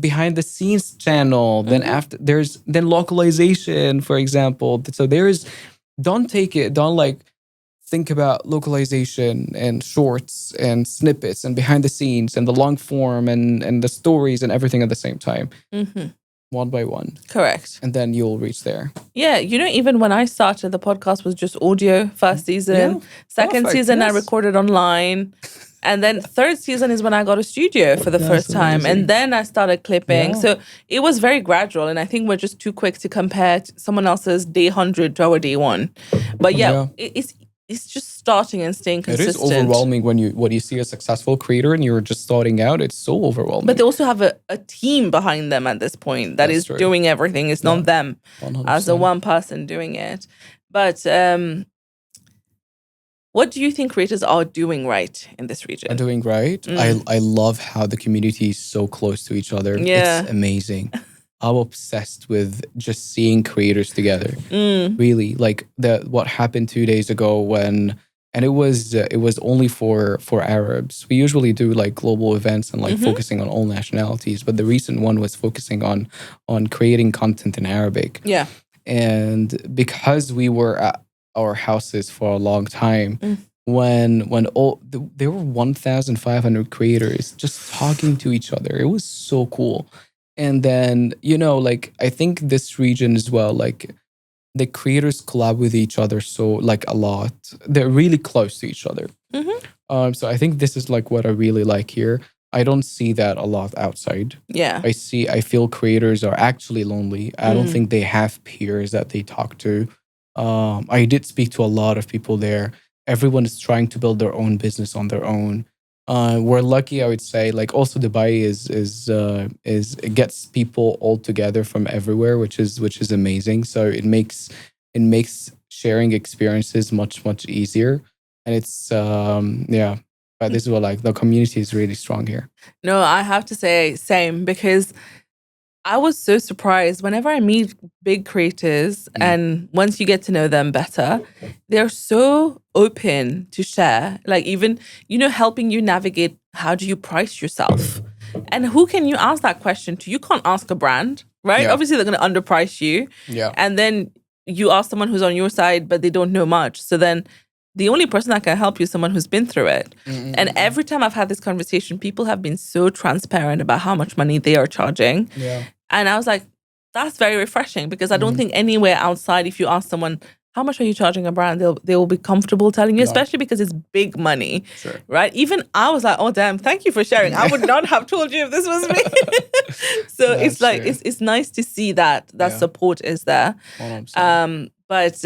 Behind the scenes channel, then after there's localization, for example. So don't like think about localization and shorts and snippets and behind the scenes and the long form and the stories and everything at the same time. One by one. Correct. And then you'll reach there. Yeah, even when I started, the podcast was just audio, first season. Second season, I recorded online. And then third season is when I got a studio for the first time. Amazing. And then I started clipping. Yeah. So it was very gradual. And I think we're just too quick to compare someone else's day 100 to our day 1. But it's just starting and staying consistent. It is overwhelming when you see a successful creator and you're just starting out. It's so overwhelming. But they also have a team behind them at this point that is doing everything. It's not them 100%. As a one person doing it. But what do you think creators are doing right in this region? Are doing right? I love how the community is so close to each other. Yeah. It's amazing. I'm obsessed with just seeing creators together. Really, like what happened 2 days ago and it was only for Arabs. We usually do like global events and like focusing on all nationalities, but the recent one was focusing on creating content in Arabic. Yeah. And because we were at our houses for a long time, when there were 1,500 creators just talking to each other. It was so cool. And then, like, I think this region as well, like, the creators collab with each other so, like, a lot. They're really close to each other. So I think this is, like, what I really like here. I don't see that a lot outside. Yeah. I feel creators are actually lonely. I don't think they have peers that they talk to. I did speak to a lot of people there. Everyone is trying to build their own business on their own. We're lucky, I would say. Like also Dubai is it gets people all together from everywhere, which is amazing. So it makes sharing experiences much easier, and it's yeah. But this is what like the community is really strong here. No, I have to say same because I was so surprised whenever I meet big creators Mm. and once you get to know them better, they're so open to share. Like even, helping you navigate how do you price yourself? And who can you ask that question to? You can't ask a brand, right? Yeah, Obviously they're gonna underprice you. yeah. And then you ask someone who's on your side, but they don't know much. So then the only person that can help you is someone who's been through it. And Mm-mm-mm. every time I've had this conversation, people have been so transparent about how much money they are charging. Yeah. And I was like, that's very refreshing because I don't Mhm. think anywhere outside, if you ask someone, how much are you charging a brand? They will be comfortable telling you, No. especially because it's big money, Sure. right? Even I was like, oh damn, thank you for sharing. I would not have told you if this was me. So it's That's like true. it's nice to see that Yeah. support is there. 100%. But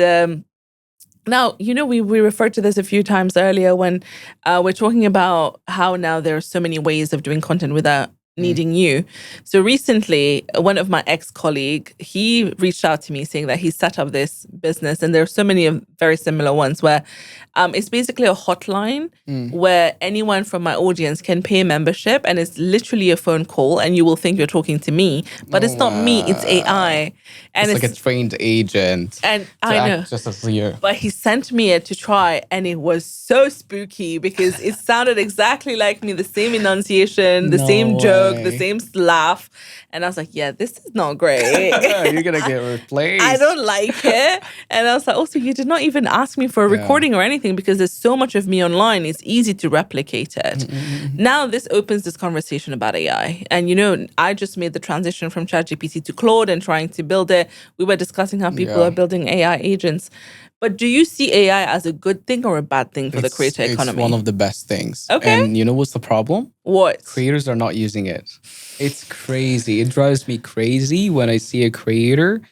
now, we referred to this a few times earlier when we're talking about how now there are so many ways of doing content without needing you. So recently, one of my ex-colleague, he reached out to me saying that he set up this business, and there are so many of very similar ones where it's basically a hotline where anyone from my audience can pay membership, and it's literally a phone call, and you will think you're talking to me, but it's not me, it's AI. And It's like a trained agent and to I know. act just as you. But he sent me it to try, and it was so spooky because it sounded exactly like me, the same enunciation, the No same joke, the way. same laugh. And I was like, yeah, this is not great. You're gonna get replaced. I don't like it. And I was like, also, you did not even ask me for a Yeah. recording or anything because there's so much of me online. It's easy to replicate it. Now, this opens this conversation about AI. And, I just made the transition from ChatGPT to Claude and trying to build it. We were discussing how people Yeah. are building AI agents. But do you see AI as a good thing or a bad thing for the creator economy? It's one of the best things. Okay. And you know what's the problem? What? Creators are not using it. It's crazy. It drives me crazy when I see a creator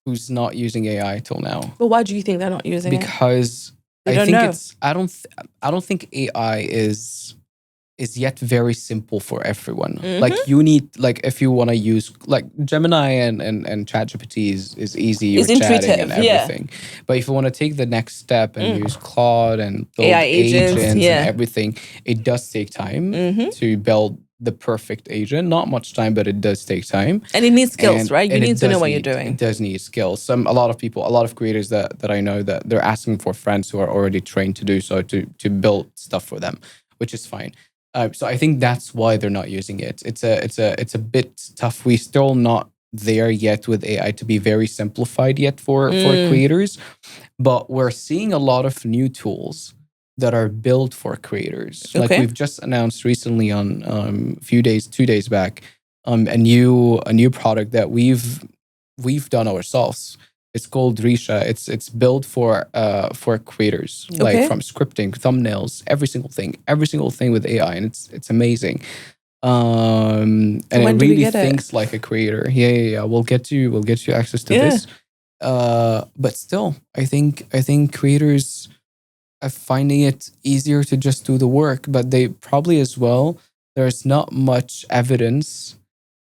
who's not using AI till now. But why do you think they're not using it? Because They I don't think know. I don't think AI is yet very simple for everyone. Mhm. Like you need like if you want to use like Gemini and ChatGPT is easy. You're It's chatting intuitive, and yeah. everything. But if you want to take the next step and use Claude and build AI agents, yeah. and everything, it does take time Mhm. to build the perfect agent. Not much time, but it does take time. And it needs skills, And- right? You and need it to know does what you're need- doing. It does need skills. A lot of creators that I know that they're asking for friends who are already trained to do so to build stuff for them, which is fine. So I think that's why they're not using it. It's a bit tough. We're still not there yet with AI to be very simplified yet for creators, but we're seeing a lot of new tools that are built for creators. Like Okay. we've just announced recently on few days, 2 days back, a new product that we've done ourselves. It's called Risha. It's built for creators, like Okay. from scripting, thumbnails, every single thing with AI, and it's amazing. And when it do we really get it? thinks like a creator. Yeah. We'll get you access to Yeah. this. But still, I think creators are finding it easier to just do the work, but they probably as well. There's not much evidence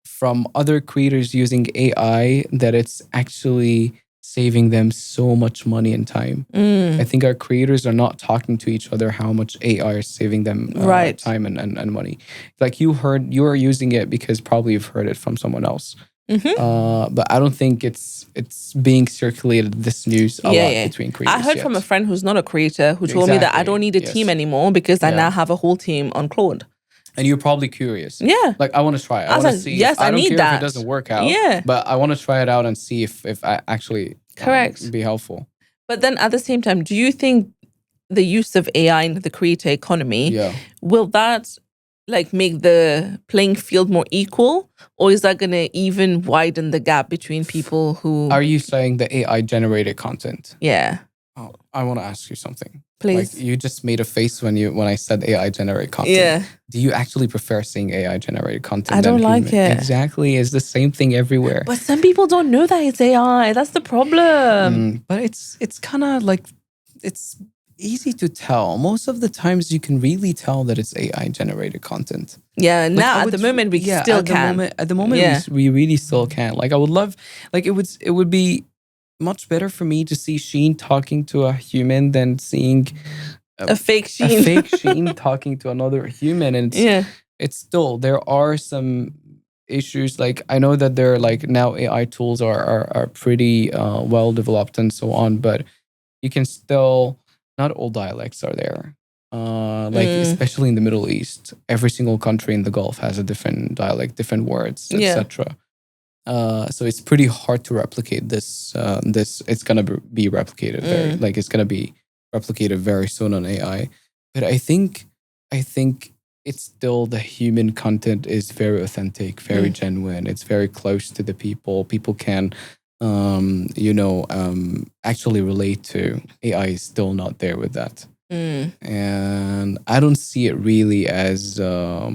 from other creators using AI that it's actually saving them so much money and time. I think our creators are not talking to each other how much AI is saving them Right. time and money. Like you are using it because probably you've heard it from someone else. But I don't think it's being circulated this news a lot between creators. I heard from a friend who's not a creator who told me that I Exactly, don't need a yes. team anymore because I Yeah. now have a whole team on Claude. And you're probably curious. Yeah. Like I want to try it. I I was want to like, see. yes, if, I I don't need care that. if it doesn't work out. Yeah. But I want to try it out and see if I actually Correct. be helpful. But then at the same time, do you think the use of AI in the creator economy, Yeah. will that like make the playing field more equal? Or is that going to even widen the gap between people who... Are you saying the AI generated content? Yeah, Oh, I want to ask you something. please. Like you just made a face when I said AI generated content. Yeah. Do you actually prefer seeing AI generated content? I than don't like human? it. Exactly. It's the same thing everywhere. But some people don't know that it's AI. That's the problem. But it's kind of like it's easy to tell. Most of the times you can really tell that it's AI generated content. Yeah, Like, now I at would the moment we yeah, still can. at the moment Yeah. we really still can. Like, I would love, like, it would be much better for me to see Sheen talking to a human than seeing A fake a Sheen. fake Sheen talking to another human. And Yeah. it's still, there are some issues. Like, I know that there are, like, now AI tools are pretty well developed and so on, but you can still, not all dialects are there. Like, especially in the Middle East, every single country in the Gulf has a different dialect, different words, Yeah. etc. So it's pretty hard to replicate this. This, it's gonna be replicated very, like, it's gonna be replicated very soon on AI. But I think it's still, the human content is very authentic, very genuine. It's very close to the people. People can, actually relate to. AI is still not there with that, and I don't see it really as a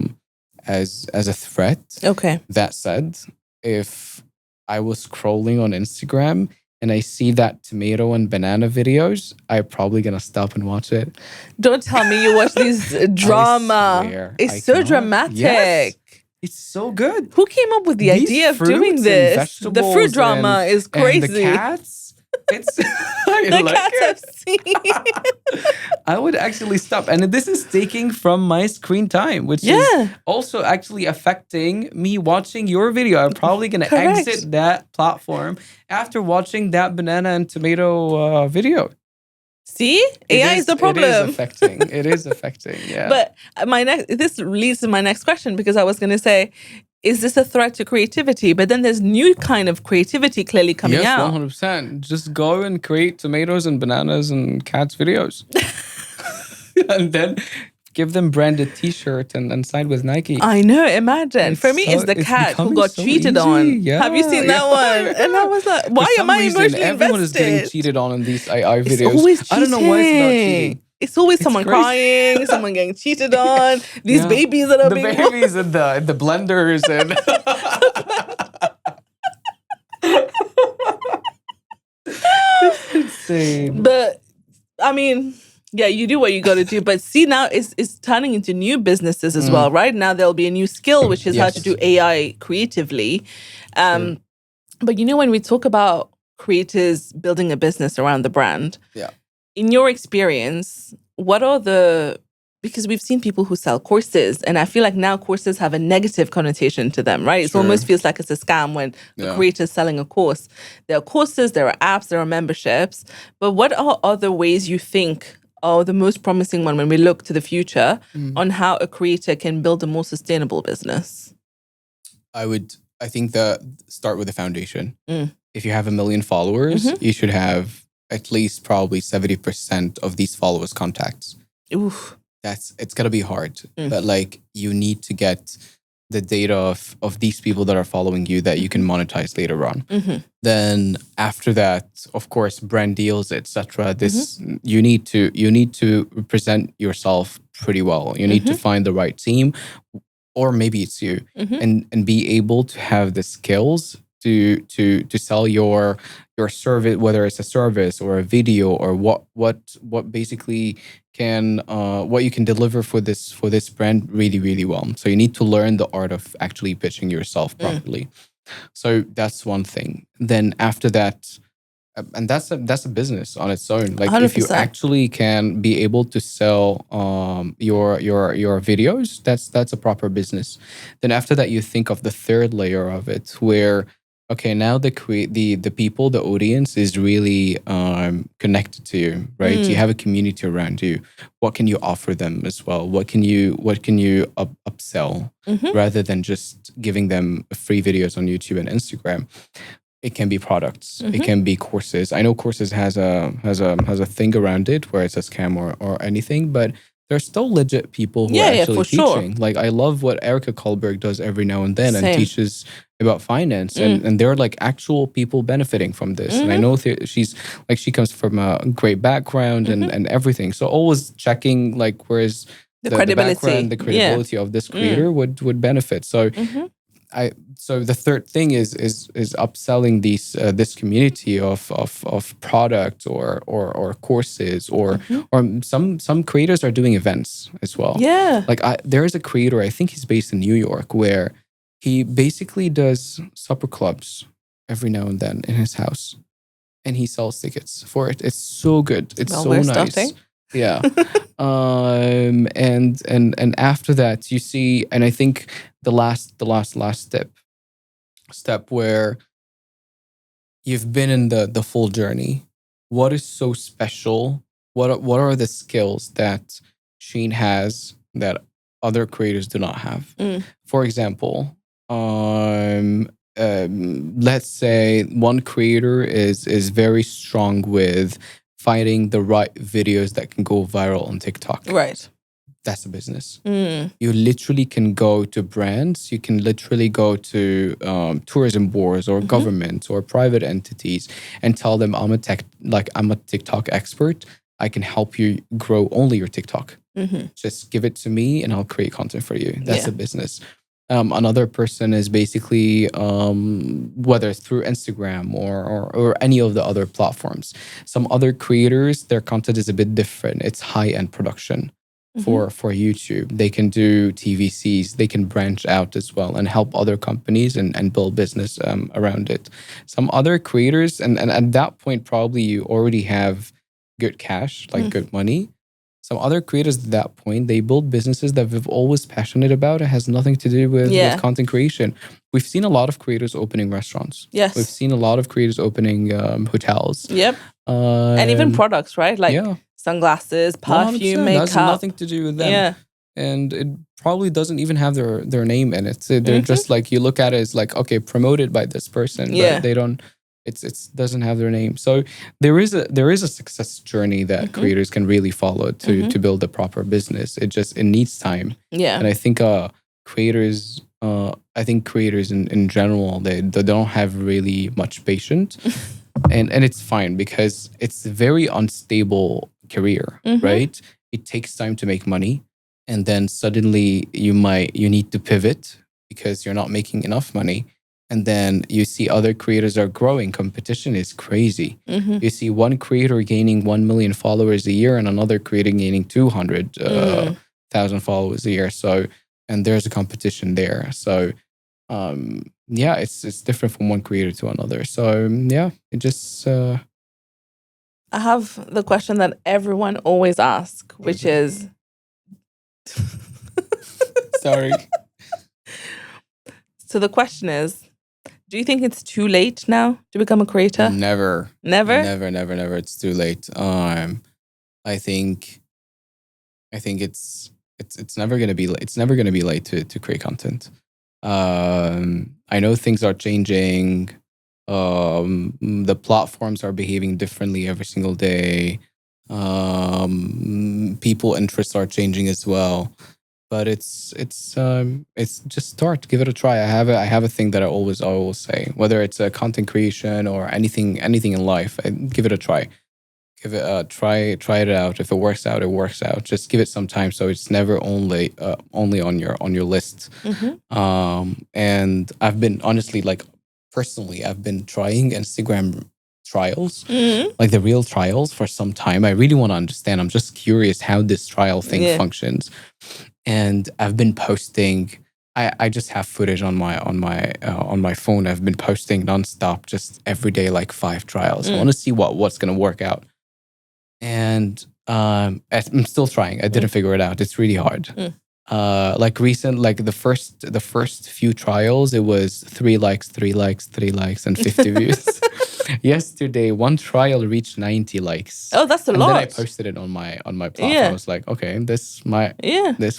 threat. Okay. That said, if I was scrolling on Instagram and I see that tomato and banana videos, I'm probably gonna stop and watch it. Don't tell me you watch these drama. I swear, It's I so cannot. dramatic. Yes, it's so good. Who came up with the These idea of doing fruits and this? The vegetables fruit drama is crazy. And the cats. It's I The like cats it. I've seen. I would actually stop. And this is taking from my screen time, which is also actually affecting me watching your video. I'm probably going to exit that platform after watching that banana and tomato video. See, AI is the problem. It is affecting. It is affecting. Yeah. But this leads to my next question, because I was going to say, is this a threat to creativity? But then there's new kind of creativity clearly coming out. Yes, 100%. Just go and create tomatoes and bananas and cats videos. And then give them branded t-shirt and sign with Nike. I know, imagine. For me, it's the cat who got cheated on. Yeah, have you seen that one? And I was like, why am I emotionally everyone invested? is getting cheated on in these AI videos. It's always cheating. I don't know why it's not cheating. It's always someone crying, someone getting cheated on, these babies that are being... The babies and the blenders and... It's insane. But, I mean... Yeah, you do what you got to do. But see, now it's turning into new businesses as well, right? Now there'll be a new skill, which is how to do AI creatively. But when we talk about creators building a business around the brand, in your experience, what are because we've seen people who sell courses, and I feel like now courses have a negative connotation to them, right? It almost feels like it's a scam when the creator's selling a course. There are courses, there are apps, there are memberships. But what are other ways you think are the most promising one when we look to the future on how a creator can build a more sustainable business? I think that start with the foundation. If you have 1 million followers, you should have at least probably 70% of these followers contacts. Oof. It's gonna be hard, but like, you need to get the data of these people that are following you that you can monetize later on. Then after that, of course, brand deals, etc. This you need to present yourself pretty well. You need to find the right team, or maybe it's you, and be able to have the skills to sell your service, whether it's a service or a video, or what basically can what you can deliver for this brand really, really well. So you need to learn the art of actually pitching yourself properly. So that's one thing. Then after that, and that's a business on its own. Like 100%. If you actually can be able to sell your videos, that's a proper business. Then after that, you think of the third layer of it, where okay, now the people, the audience is really connected to you, right? You have a community around you. What can you offer them as well? What can you upsell rather than just giving them free videos on YouTube and Instagram? It can be products. It can be courses. I know courses has a thing around it where it's a scam or anything, but there's still legit people who are actually teaching. Sure. Like, I love what Erica Kohlberg does every now and then. Same. And teaches about finance, and they're like actual people benefiting from this. And I know she comes from a great background and everything. So always checking like where's the credibility, the credibility of this creator would benefit. So so the third thing is upselling this community of product or courses Mhm. or some creators are doing events as well. Yeah. Like there is a creator, I think he's based in New York, where he basically does supper clubs every now and then in his house, and he sells tickets for it. It's so good. It's Well, so we're nice. starting. Yeah. And after that, you see, and I think the last step where you've been in the full journey. What is so special? What are the skills that Sheen has that other creators do not have? Mm. For example, let's say one creator is very strong with finding the right videos that can go viral on TikTok. Right. That's a business. Mm. You literally can go to brands, you can literally go to tourism boards or governments or private entities and tell them I'm a TikTok expert. I can help you grow only your TikTok. Just give it to me and I'll create content for you. That's Yeah. a business. Another person is basically whether through Instagram or any of the other platforms. Some other creators, their content is a bit different. It's high-end production for YouTube. They can do TVCs. They can branch out as well and help other companies and build business around it. Some other creators, and at that point, probably you already have good cash, like good money. Some other creators at that point, they build businesses that we've always passionate about. It has nothing to do with content creation. We've seen a lot of creators opening restaurants. Yes. We've seen a lot of creators opening hotels. Yep. And even products, right? Like sunglasses, 100%. perfume, makeup. Has nothing to do with them. Yeah. And it probably doesn't even have their name in it. They're just like, you look at it as like, okay, promoted by this person, but they don't. It's doesn't have their name. So there is a success journey that creators can really follow to build a proper business. It needs time. Yeah. And I think creators in general, they don't have really much patience. and it's fine because it's a very unstable career, right? It takes time to make money, and then suddenly you need to pivot because you're not making enough money. And then you see other creators are growing. Competition is crazy. You see one creator gaining 1 million followers a year and another creator gaining 200,000 followers a year. So, and there's a competition there. So, it's different from one creator to another. So, it just. I have the question that everyone always asks, which is. Sorry. So the question is, do you think it's too late now to become a creator? Never. It's too late. I think it's never gonna be late to create content. I know things are changing. The platforms are behaving differently every single day. People interests are changing as well. But it's just start. Give it a try. I have a thing that I always say. Whether it's a content creation or anything in life, give it a try. Give it a try it out. If it works out, it works out. Just give it some time, so it's never only on your list. And I've been honestly, like personally, I've been trying Instagram trials, like the real trials, for some time. I really want to understand. I'm just curious how this trial thing functions. And I've been posting. I just have footage on my phone. I've been posting nonstop, just every day, like 5 trials. I want to see what's gonna work out. And I'm still trying. I didn't figure it out. It's really hard. Like the first few trials, it was 3 likes, 3 likes, 3 likes, and 50 views. Yesterday, one trial reached 90 likes. Oh, that's a lot. And then I posted it on my platform. I was like, okay, this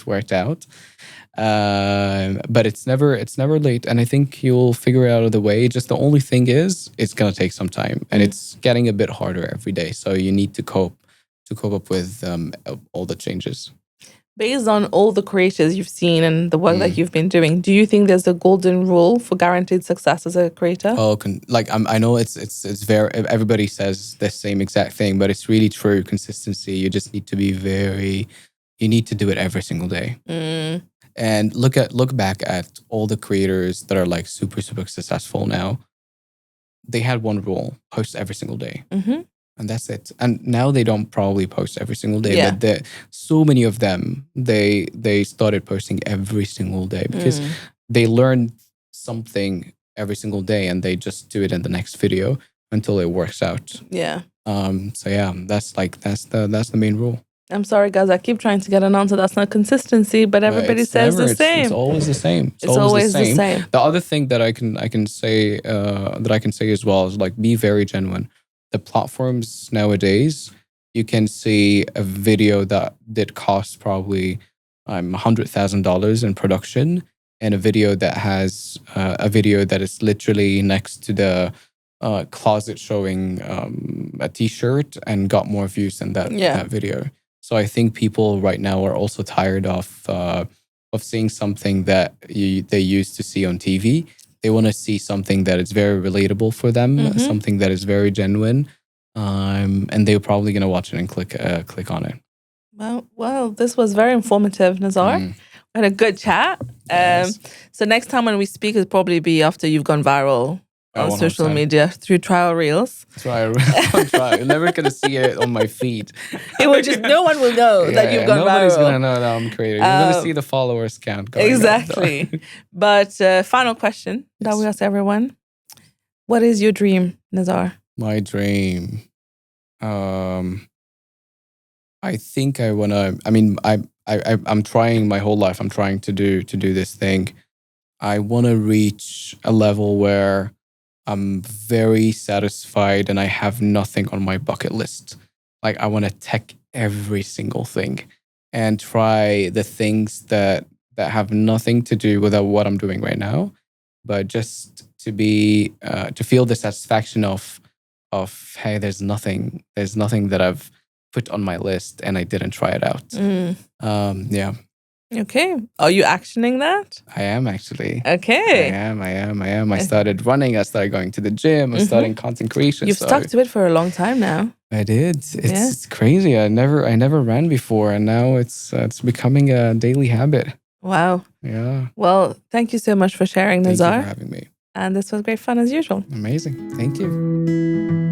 worked out. But it's never late, and I think you'll figure it out of the way. Just the only thing is, it's gonna take some time, and it's getting a bit harder every day. So you need to cope up with all the changes. Based on all the creators you've seen and the work that you've been doing, do you think there's a golden rule for guaranteed success as a creator? Oh, I know it's very, everybody says the same exact thing, but it's really true. Consistency. You just need to be you need to do it every single day. And look back at all the creators that are like super super successful now. They had one rule: post every single day. Mm-hmm. And that's it. And now they don't probably post every single day, Yeah. but so many of them they started posting every single day because they learn something every single day, and they just do it in the next video until it works out. Yeah. So yeah, that's the main rule. I'm sorry, guys. I keep trying to get an answer. That's not consistency, but everybody It's says the never. It's same. always the same. It's always the same. The other thing that I can say as well is like be very genuine. The platforms nowadays, you can see a video that did cost probably $100,000 in production, and a video that has a video that is literally next to the closet showing a T-shirt and got more views than that video. So I think people right now are also tired of seeing something that they used to see on TV. They want to see something that is very relatable for them, something that is very genuine, and they're probably gonna watch it and click on it. Well, this was very informative, Nizar. We had a good chat. Yes. So next time when we speak, it'll probably be after you've gone viral on social 100%. media through trial reels. That's right. I'll try. You're never gonna see it on my feed. It will just no one will know that you've gone nobody's viral. Gonna know that I'm creating. You're gonna see the followers count going exactly. up. But final question that we ask everyone: what is your dream, Nizar? My dream. I think I wanna. I mean, I'm trying my whole life. I'm trying to do this thing. I wanna reach a level where I'm very satisfied and I have nothing on my bucket list. Like I want to tech every single thing and try the things that have nothing to do with what I'm doing right now, but just to be to feel the satisfaction of hey, there's nothing that I've put on my list and I didn't try it out. Yeah. Okay. Are you actioning that? I am actually. Okay. I am. I started running. I started going to the gym. I started content creation. You've stuck to it for a long time now. I did. It's crazy. I never ran before, and now it's becoming a daily habit. Wow. Yeah. Well, thank you so much for sharing, Nizar. Thank you for having me. And this was great fun as usual. Amazing. Thank you.